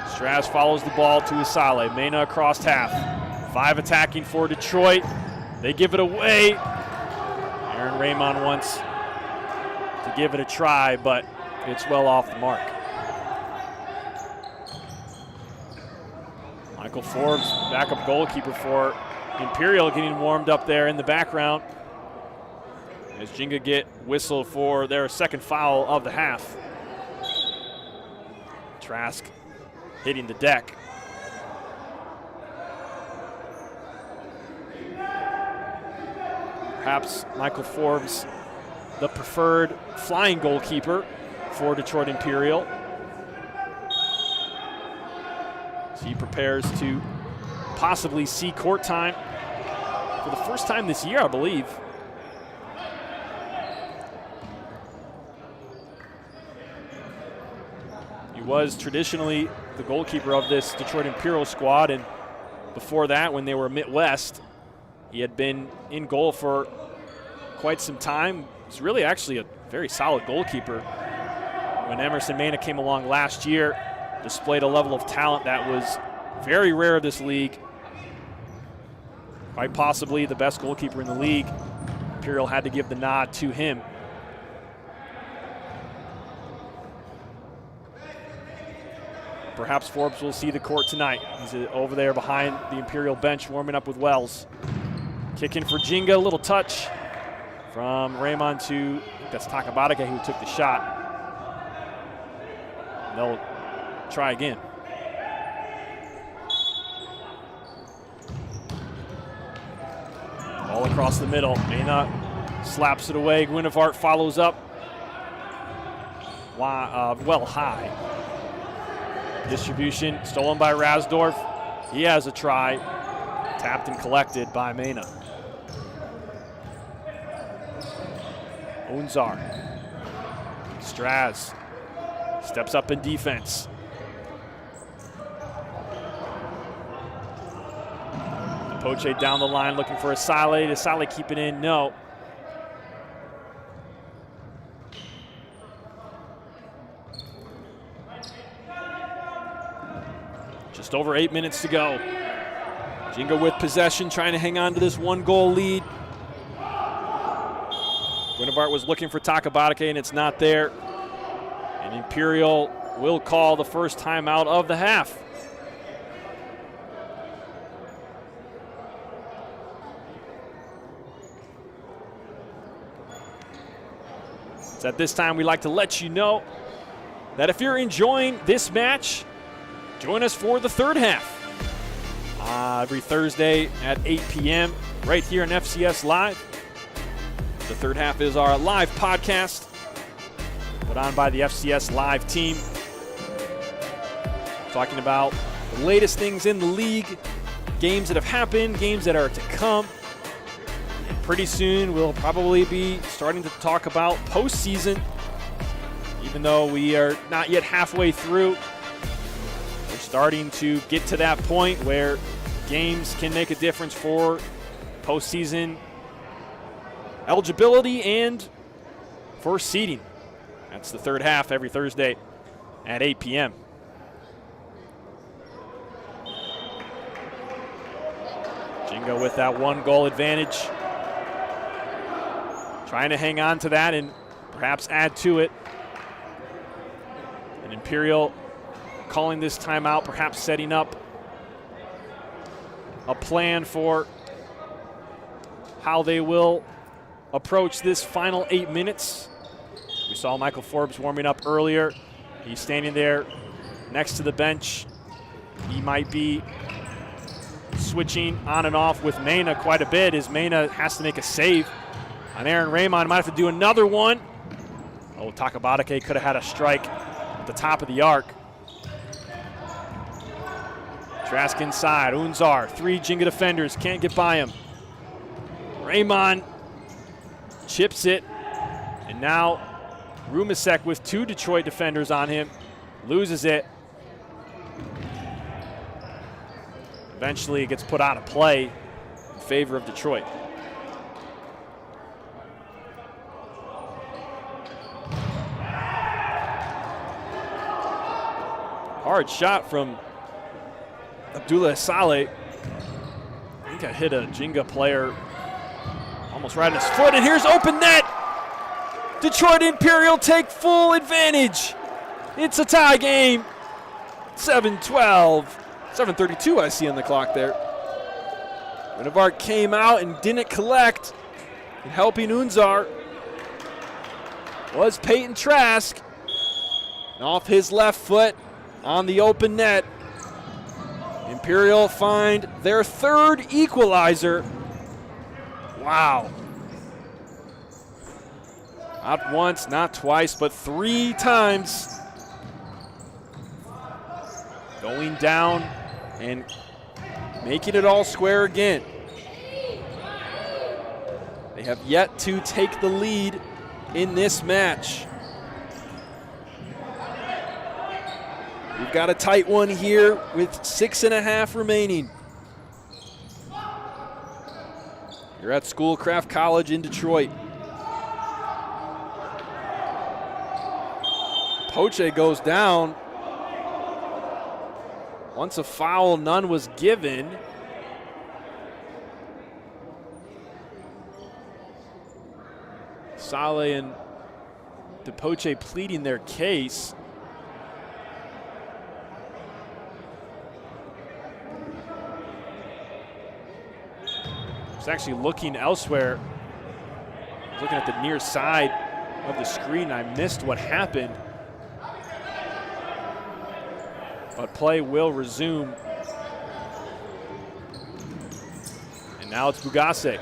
Straz follows the ball to Isale. Mena across half. 5 attacking for Detroit. They give it away. Aaron Raymond wants to give it a try, but it's well off the mark. Michael Forbes, backup goalkeeper for Imperial, getting warmed up there in the background as Ginga get whistled for their second foul of the half. Trask hitting the deck. Perhaps Michael Forbes, the preferred flying goalkeeper for Detroit Imperial. So he prepares to possibly see court time for the first time this year, I believe. He was traditionally the goalkeeper of this Detroit Imperial squad, and before that, when they were Midwest, he had been in goal for quite some time. He's really actually a very solid goalkeeper. when Emerson Mena came along last year, displayed a level of talent that was very rare in this league. Quite possibly the best goalkeeper in the league. Imperial had to give the nod to him. Perhaps Forbes will see the court tonight. He's over there behind the Imperial bench warming up with Wells. Kicking for Ginga, a little touch from Raymond to, I think that's Takabatake who took the shot. They'll try again. All across the middle. Mena slaps it away. Guinevart follows up. Well high. Distribution stolen by Rasdorf. He has a try. Tapped and collected by Mena. Unzar. Straz steps up in defense. Poche down the line looking for Asale. Asale keep it in, no. Just over 8 minutes to go. Ginga with possession, trying to hang on to this 1-goal lead. Guinevart was looking for Takabatake and it's not there. And Imperial will call the first timeout of the half. So at this time, we like to let you know that if you're enjoying this match, join us for the third half. Every Thursday at 8 p.m. right here on FCS Live. The third half is our live podcast put on by the FCS Live team. Talking about the latest things in the league, games that have happened, games that are to come. Pretty soon, we'll probably be starting to talk about postseason. Even though we are not yet halfway through, we're starting to get to that point where games can make a difference for postseason eligibility and for seeding. That's the third half every Thursday at 8 p.m. Ginga with that 1-goal advantage. Trying to hang on to that and perhaps add to it. And Imperial calling this timeout, perhaps setting up a plan for how they will approach this final 8 minutes. We saw Michael Forbes warming up earlier. He's standing there next to the bench. He might be switching on and off with Mena quite a bit as Mena has to make a save on Aaron Raymond. Might have to do another one. Oh, Takabatake could have had a strike at the top of the arc. Trask inside, Unzar, 3 Ginga defenders, can't get by him. Raymond chips it, and now Rumasek with 2 Detroit defenders on him, loses it. Eventually it gets put out of play in favor of Detroit. Hard shot from Abdullah Saleh. I think I hit a Ginga player almost right in his foot, and here's open net. Detroit Imperial take full advantage. It's a tie game. 7-12. 7:32 I see on the clock there. Guinevart came out and didn't collect. And helping Unzar was Peyton Trask. And off his left foot on the open net. Imperial find their 3rd equalizer. Wow. Not once, not twice, but 3 times. Going down and making it all square again. They have yet to take the lead in this match. We've got a tight one here with 6.5 remaining. You're at Schoolcraft College in Detroit. Poche goes down. Once a foul, none was given. Saleh and DePoche pleading their case. I was actually looking elsewhere. I was looking at the near side of the screen. I missed what happened. But play will resume. And now it's Bugase.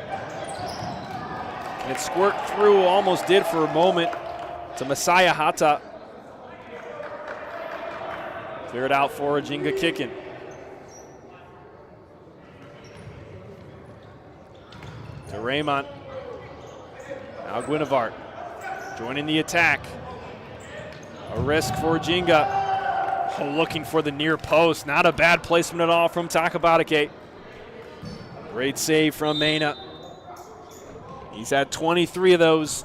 And it squirted through, almost did for a moment, to Messiah Hata. Clear it out for a Ginga kicking. To Raymond. Now Guinevart joining the attack. A risk for Ginga. Oh, looking for the near post. Not a bad placement at all from Takabatake. Great save from Mena. He's had 23 of those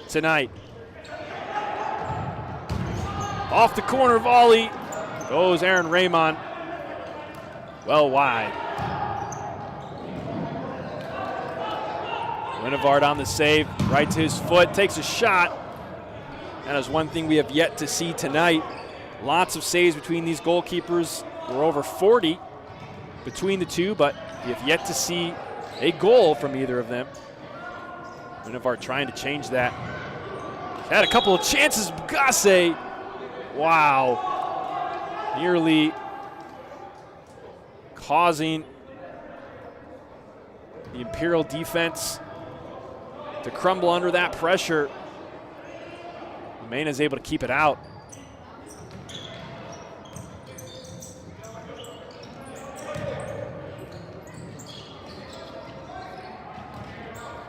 tonight. Off the corner volley goes Aaron Raymond. Well wide. Guinevart on the save, right to his foot, takes a shot. That is one thing we have yet to see tonight. Lots of saves between these goalkeepers. We're over 40 between the two, but we have yet to see a goal from either of them. Guinevart trying to change that. Had a couple of chances, Bugase. Wow. Nearly causing the Imperial defense to crumble under that pressure. Mena is able to keep it out.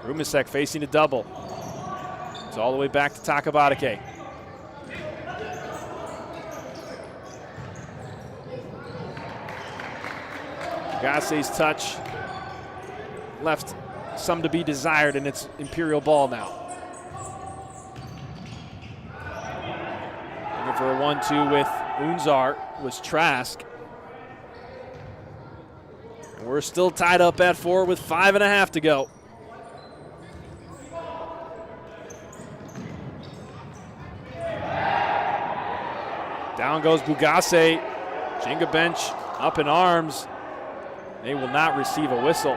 Rumisek facing a double. It's all the way back to Takabatake. Bugase's touch left some to be desired, and it's Imperial ball now. Looking for a 1-2 with Unzar was Trask. And we're still tied up at 4 with 5.5 to go. Down goes Bugase. Ginga bench up in arms. They will not receive a whistle.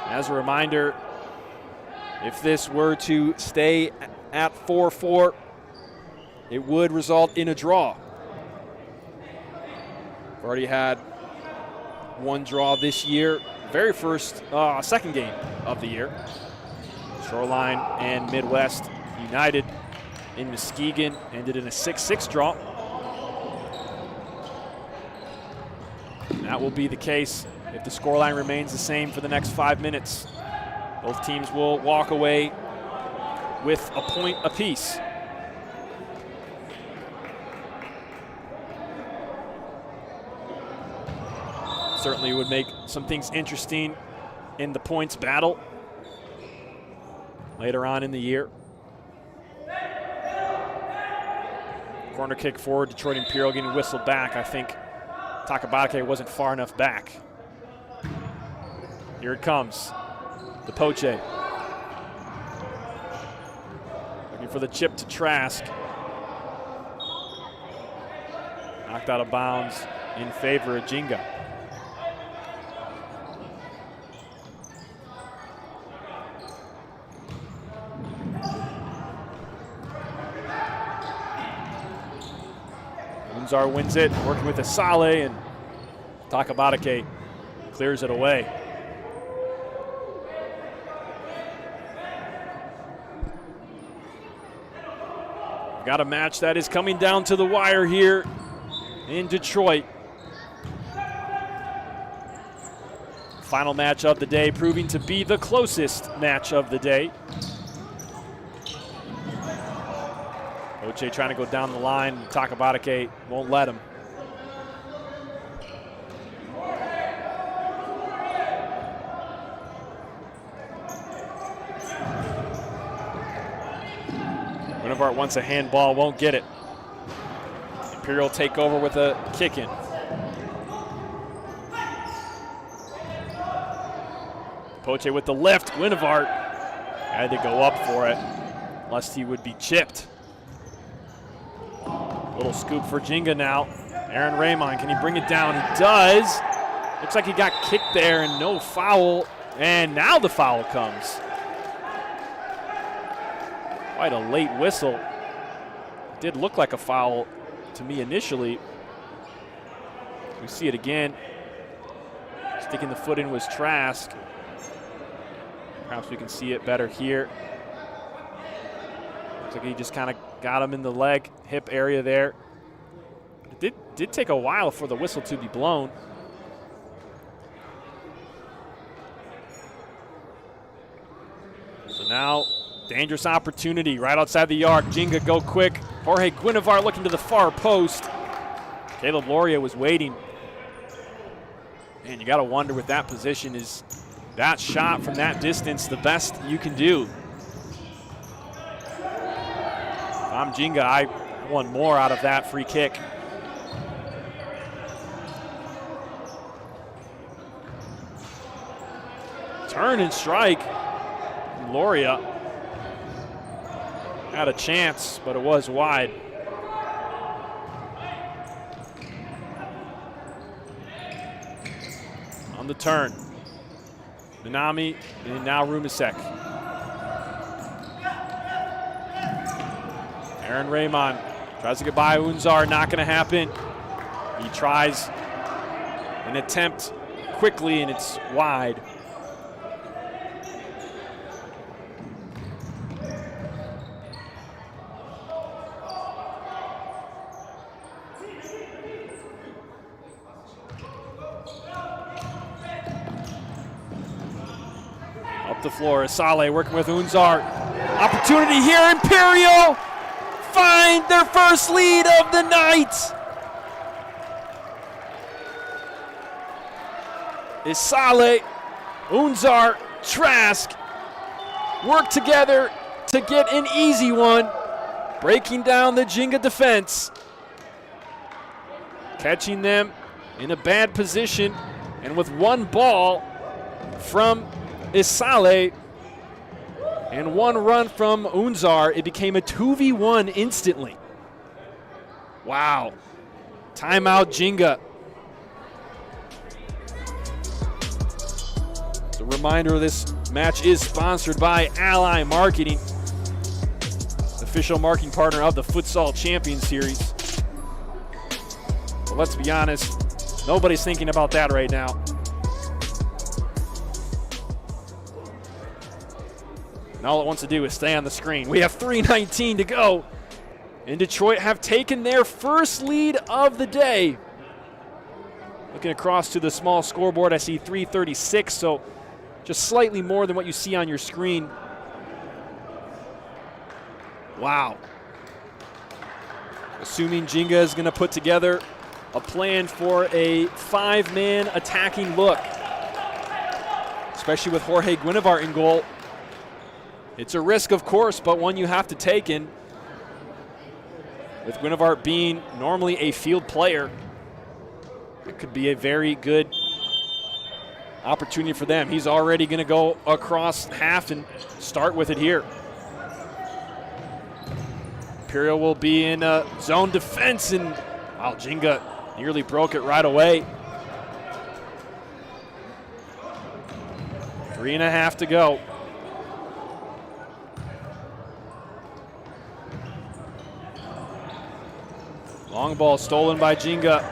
As a reminder, if this were to stay at 4-4, it would result in a draw. We've already had one draw this year. Very first, second game of the year. Shoreline and Midwest United in Muskegon ended in a 6-6 draw. And that will be the case if the scoreline remains the same for the next 5 minutes. Both teams will walk away with a point apiece. Certainly would make some things interesting in the points battle later on in the year. Corner kick forward, Detroit Imperial getting whistled back. I think Takabatake wasn't far enough back. Here it comes. DePoche. Looking for the chip to Trask. Knocked out of bounds in favor of Ginga. Unzar wins it, working with Asale, and Takabatake clears it away. Got a match that is coming down to the wire here in Detroit. Final match of the day, proving to be the closest match of the day. Oche trying to go down the line. Takabatake won't let him. Gwinevart wants a handball, won't get it. Imperial take over with a kick in. Poche with the lift. Gwinevart had to go up for it, lest he would be chipped. Little scoop for Ginga now. Aaron Raymond, can he bring it down? He does. Looks like he got kicked there and no foul. And now the foul comes. Quite a late whistle. It did look like a foul to me initially. We see it again. Sticking the foot in was Trask. Perhaps we can see it better here. Looks like he just kind of got him in the leg, hip area there. It did take a while for the whistle to be blown. So now, dangerous opportunity right outside the arc. Ginga go quick. Jorge Gwinevart looking to the far post. Caleb Loria was waiting. Man, you got to wonder with that position, is that shot from that distance the best you can do? If I'm Ginga, I want more out of that free kick. Turn and strike. Loria had a chance, but it was wide. On the turn, Minami and now Rumisek. Aaron Raymond tries to get by Unzar, not going to happen. He tries an attempt quickly, and it's wide. Up the floor, Asale working with Unzar. Opportunity here, Imperial find their first lead of the night. Asale, Unzar, Trask work together to get an easy one, breaking down the Ginga defense. Catching them in a bad position, and with one ball from Asale and one run from Unzar, it became a 2v1 instantly. Wow. Timeout, Ginga. A reminder, this match is sponsored by Ally Marketing, official marketing partner of the Futsal Champions Series. But let's be honest, nobody's thinking about that right now. And all it wants to do is stay on the screen. We have 3:19 to go. And Detroit have taken their first lead of the day. Looking across to the small scoreboard, I see 3:36, so just slightly more than what you see on your screen. Wow. Assuming Ginga is going to put together a plan for a 5-man attacking look, especially with Jorge Gwinevart in goal. It's a risk, of course, but one you have to take in. With Gwinevart being normally a field player, it could be a very good opportunity for them. He's already going to go across half and start with it here. Imperial will be in zone defense, and wow, Ginga nearly broke it right away. 3.5 to go. Long ball stolen by Ginga.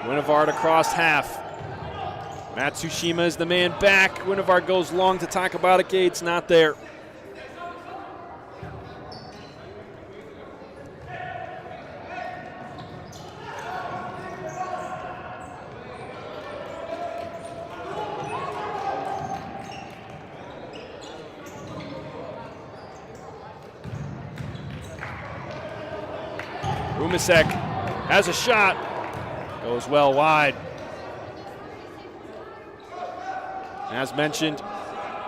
Gwinevart across half. Matsushima is the man back. Gwinevart goes long to Takabatake. It's not there. Rumisek has a shot. Goes well wide. As mentioned,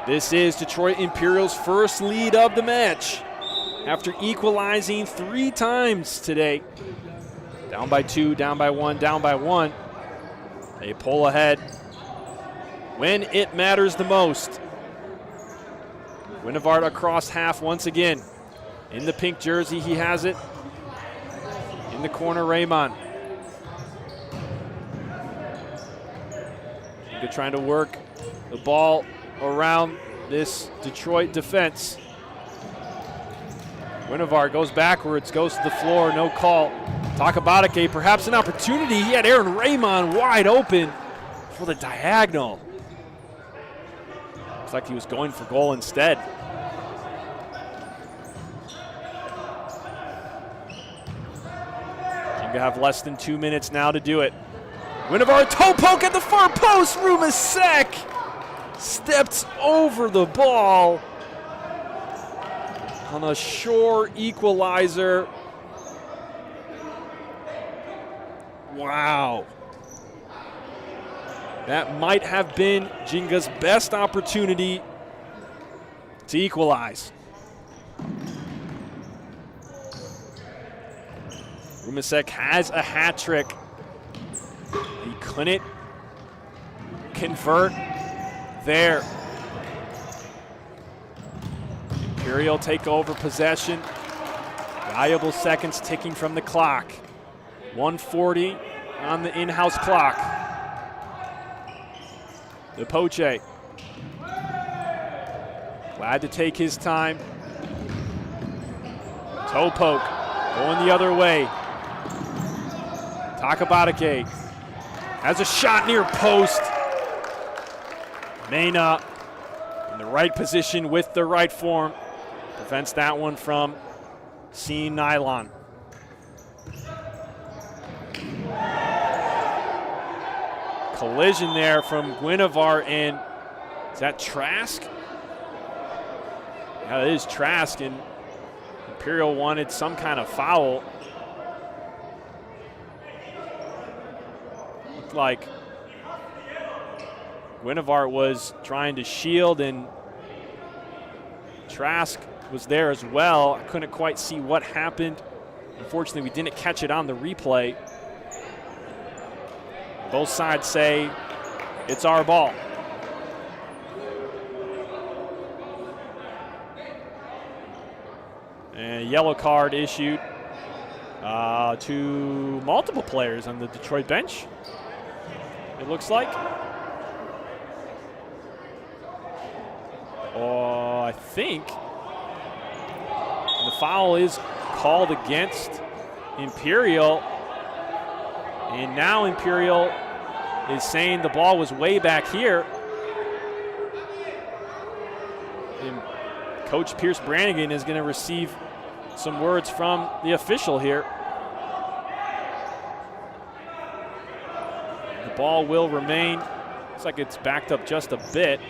this is Detroit Imperial's first lead of the match after equalizing 3 times today. Down by 2, down by 1, down by 1. They pull ahead when it matters the most. Guinevard across half once again. In the pink jersey, he has it. In the corner, Raymond. Ginga trying to work the ball around this Detroit defense. Guinevard goes backwards, goes to the floor, no call. Takabadake, perhaps an opportunity. He had Aaron Raymond wide open for the diagonal. Looks like he was going for goal instead. Ginga have less than 2 minutes now to do it. Guinevard, toe poke at the far post. Rumasek stepped over the ball on a shore equalizer. Wow. That might have been Ginga's best opportunity to equalize. Rumasek has a hat trick. He couldn't convert there. Imperial take over possession. Valuable seconds ticking from the clock. 1:40 on the in-house clock. The Poche. Glad to take his time. Toe poke going the other way. Takabadake has a shot near post. Mena in the right position with the right form. Prevents that one from seeing nylon. Collision there from Guinevard and is that Trask? Yeah, it is Trask, and Imperial wanted some kind of foul. Looked like Guinevard was trying to shield and Trask was there as well. I couldn't quite see what happened. Unfortunately, we didn't catch it on the replay. Both sides say it's our ball. And a yellow card issued to multiple players on the Detroit bench, it looks like. I think the foul is called against Imperial. And now Imperial is saying the ball was way back here. And Coach Pierce Brannigan is going to receive some words from the official here. The ball will remain. Looks like it's backed up just a bit.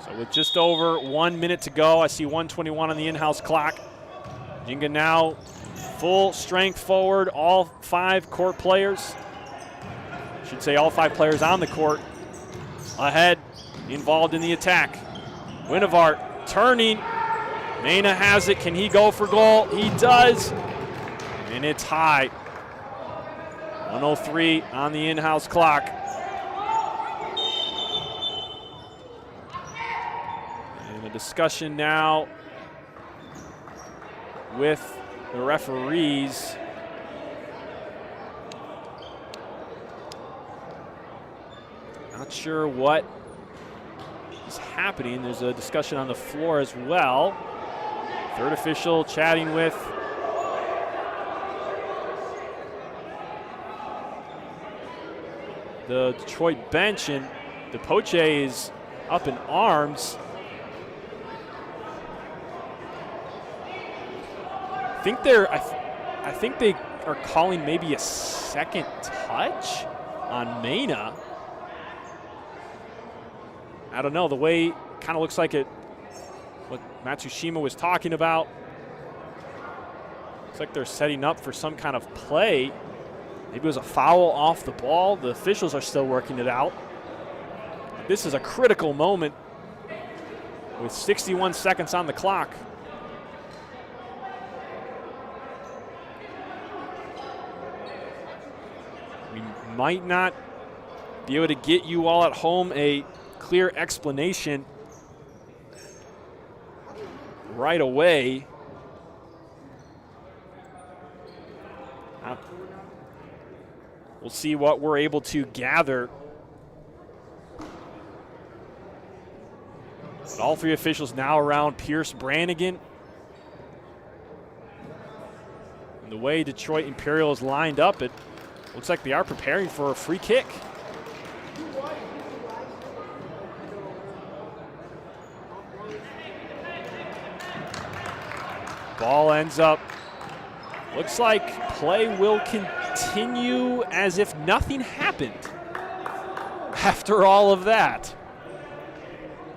So with just over 1 minute to go, I see 1:21 on the in-house clock. Ginga now full strength forward, all 5 court players. I should say all 5 players on the court ahead, involved in the attack. Guinevard turning. Mena has it. Can he go for goal? He does. And it's high. 1:03 on the in-house clock. And a discussion now with the referees. Not sure what is happening. There's a discussion on the floor as well. Third official chatting with the Detroit bench, and the Poche is up in arms. I think they are calling maybe a second touch on Mena. I don't know, the way it kind of looks like it, what Matsushima was talking about. Looks like they're setting up for some kind of play. Maybe it was a foul off the ball. The officials are still working it out. This is a critical moment with 61 seconds on the clock. We might not be able to get you all at home a clear explanation right away. We'll see what we're able to gather. But all three officials now around Pierce Brannigan. And the way Detroit Imperial is lined up, it looks like they are preparing for a free kick. Ball ends up, looks like play will continue as if nothing happened after all of that.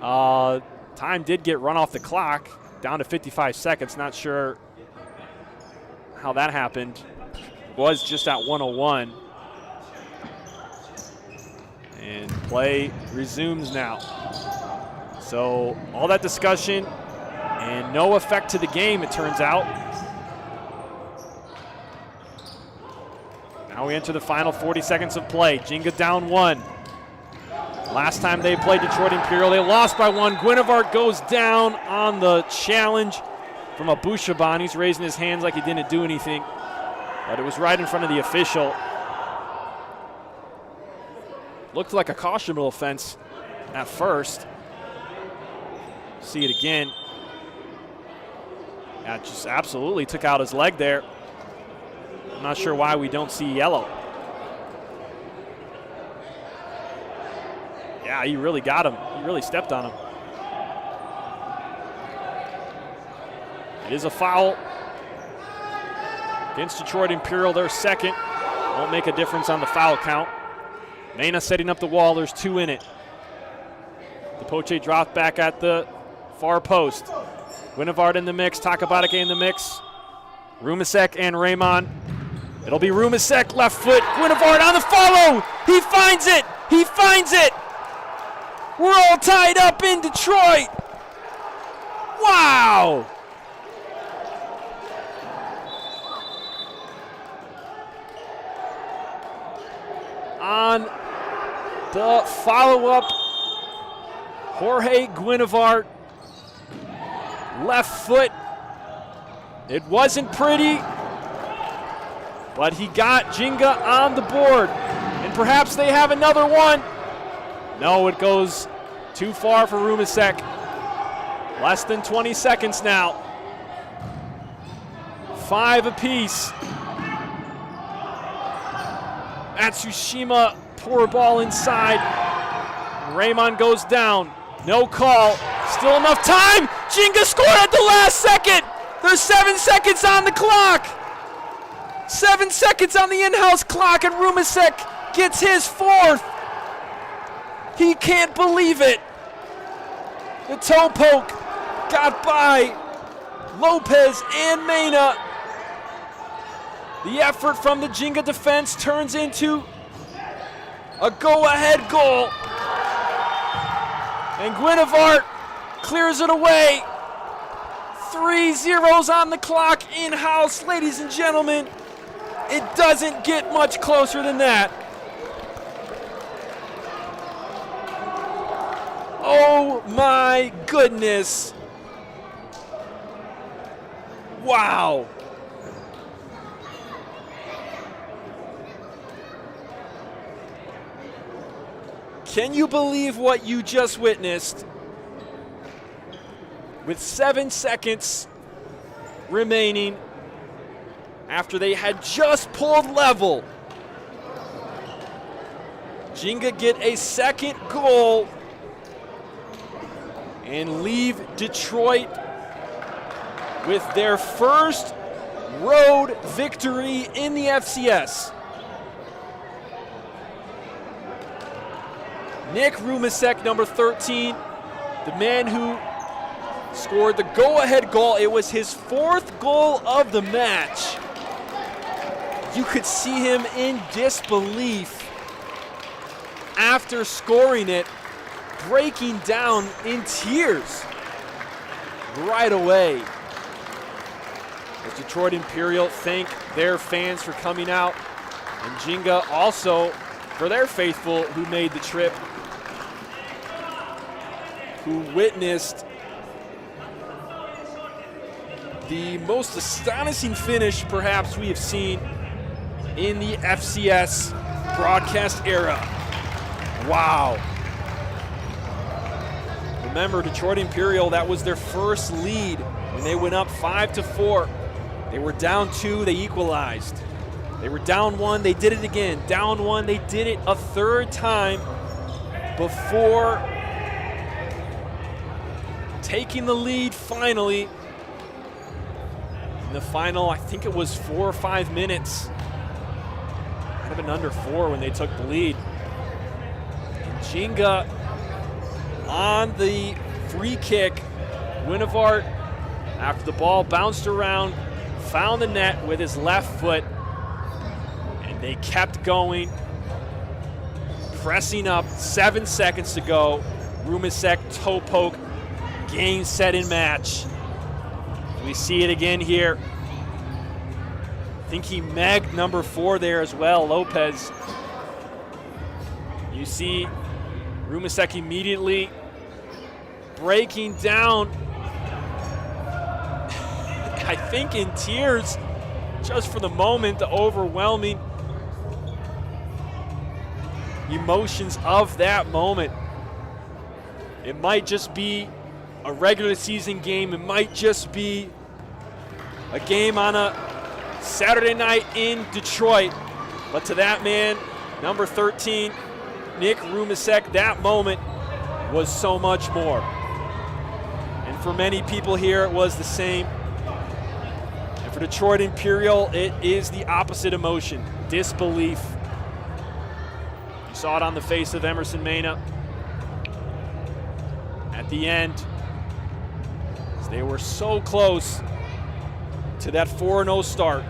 Time did get run off the clock, down to 55 seconds. Not sure how that happened. Was just at 101. And play resumes now. So all that discussion and no effect to the game, it turns out. Now we enter the final 40 seconds of play. Ginga down 1. Last time they played Detroit Imperial, they lost by 1. Guinevart goes down on the challenge from Abushaban. He's raising his hands like he didn't do anything, but it was right in front of the official. Looked like a cautionable offense at first. See it again. That just absolutely took out his leg there. I'm not sure why we don't see yellow. Yeah, he really got him. He really stepped on him. It is a foul against Detroit Imperial, their second. Won't make a difference on the foul count. Mena setting up the wall. There's 2 in it. DePoche dropped back at the far post. Guinevart in the mix. Takabatake in the mix. Rumasek and Raymond. It'll be Rumasek, left foot. Guinevart on the follow. He finds it. He finds it. We're all tied up in Detroit. Wow. On the follow-up, Jorge Guinevart, left foot. It wasn't pretty, but he got Ginga on the board. And perhaps they have another one. No, it goes too far for Rumasek. Less than 20 seconds now. 5 apiece. Atsushima, poor ball inside. Raymond goes down. No call. Still enough time. Ginga scored at the last second. There's 7 seconds on the clock. 7 seconds on the in-house clock, and Rumasek gets his 4th. He can't believe it. The toe poke got by Lopez and Mena. The effort from the Ginga defense turns into a go-ahead goal. And Guinevart clears it away. 3 zeros on the clock in-house, ladies and gentlemen. It doesn't get much closer than that. Oh my goodness. Wow. Can you believe what you just witnessed? With 7 seconds remaining after they had just pulled level, Ginga get a second goal and leave Detroit with their first road victory in the FCS. Nick Rumasek, number 13, the man who scored the go-ahead goal. It was his 4th goal of the match. You could see him in disbelief after scoring it, breaking down in tears right away. The Detroit Imperial thank their fans for coming out, and Ginga also for their faithful who made the trip, who witnessed the most astonishing finish perhaps we have seen in the FCS broadcast era. Wow. Remember, Detroit Imperial, that was their first lead when they went up 5-4. They were down 2, they equalized. They were down 1, they did it again. Down 1, they did it a third time before taking the lead finally. In the final, I think it was 4 or 5 minutes. Might have been under 4 when they took the lead. And Ginga on the free kick, Winnevart, after the ball bounced around, found the net with his left foot, and they kept going, pressing up, 7 seconds to go. Rumasek toe poke, game, set, and match. We see it again here. I think he megged number 4 there as well, Lopez. You see Rumasek immediately breaking down, I think in tears, just for the moment, the overwhelming emotions of that moment. It might just be a regular season game. It might just be a game on a Saturday night in Detroit. But to that man, number 13, Nick Rumasek, that moment was so much more. And for many people here, it was the same. And for Detroit Imperial, it is the opposite emotion, disbelief. You saw it on the face of Emerson Mena at the end. They were so close to that 4-0 start.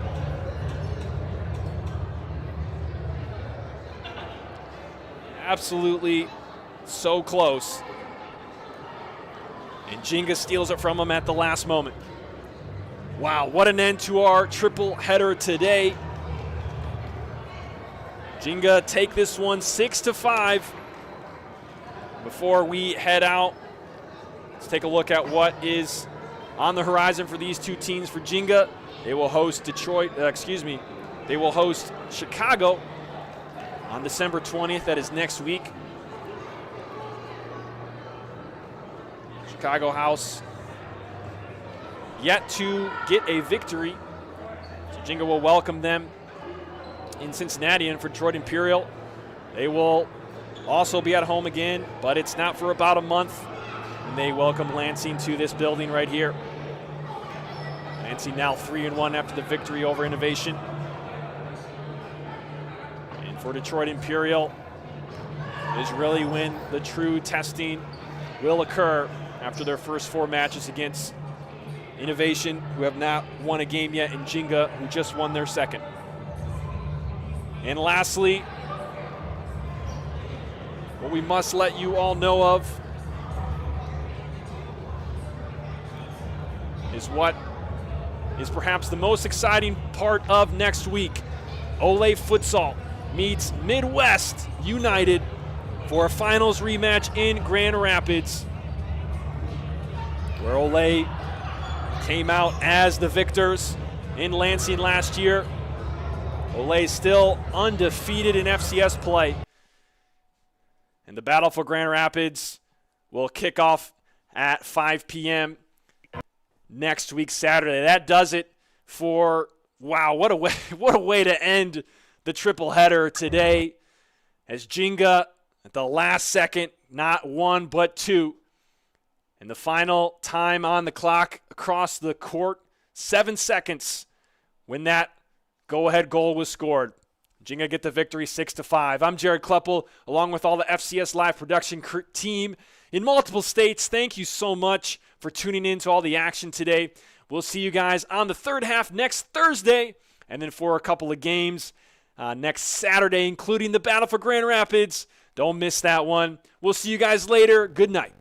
Absolutely so close. And Ginga steals it from him at the last moment. Wow, what an end to our triple header today. Ginga take this one 6-5. Before we head out, let's take a look at what is on the horizon for these two teams. For Ginga, they will host they will host Chicago on December 20th. That is next week. Chicago House yet to get a victory. So Ginga will welcome them in Cincinnati. And for Detroit Imperial, they will also be at home again, but it's not for about a month. And they welcome Lansing to this building right here. Lansing now 3-1 after the victory over Innovation. And for Detroit Imperial is really when the true testing will occur after their first 4 matches against Innovation, who have not won a game yet, and Ginga, who just won their second. And lastly, what we must let you all know of is what is perhaps the most exciting part of next week. Ole Futsal meets Midwest United for a finals rematch in Grand Rapids, where Ole came out as the victors in Lansing last year. Ole still undefeated in FCS play. And the battle for Grand Rapids will kick off at 5 p.m. next week, Saturday. That does it for, wow, what a way to end the triple header today, as Ginga at the last second, not 1 but 2. And the final time on the clock across the court, 7 seconds when that go-ahead goal was scored. Ginga get the victory 6-5. I'm Jared Kleppel, along with all the FCS Live production team in multiple states. Thank you so much for tuning in to all the action today. We'll see you guys on the third half next Thursday And then for a couple of games next Saturday, including the Battle for Grand Rapids. Don't miss that one. We'll see you guys later. Good night.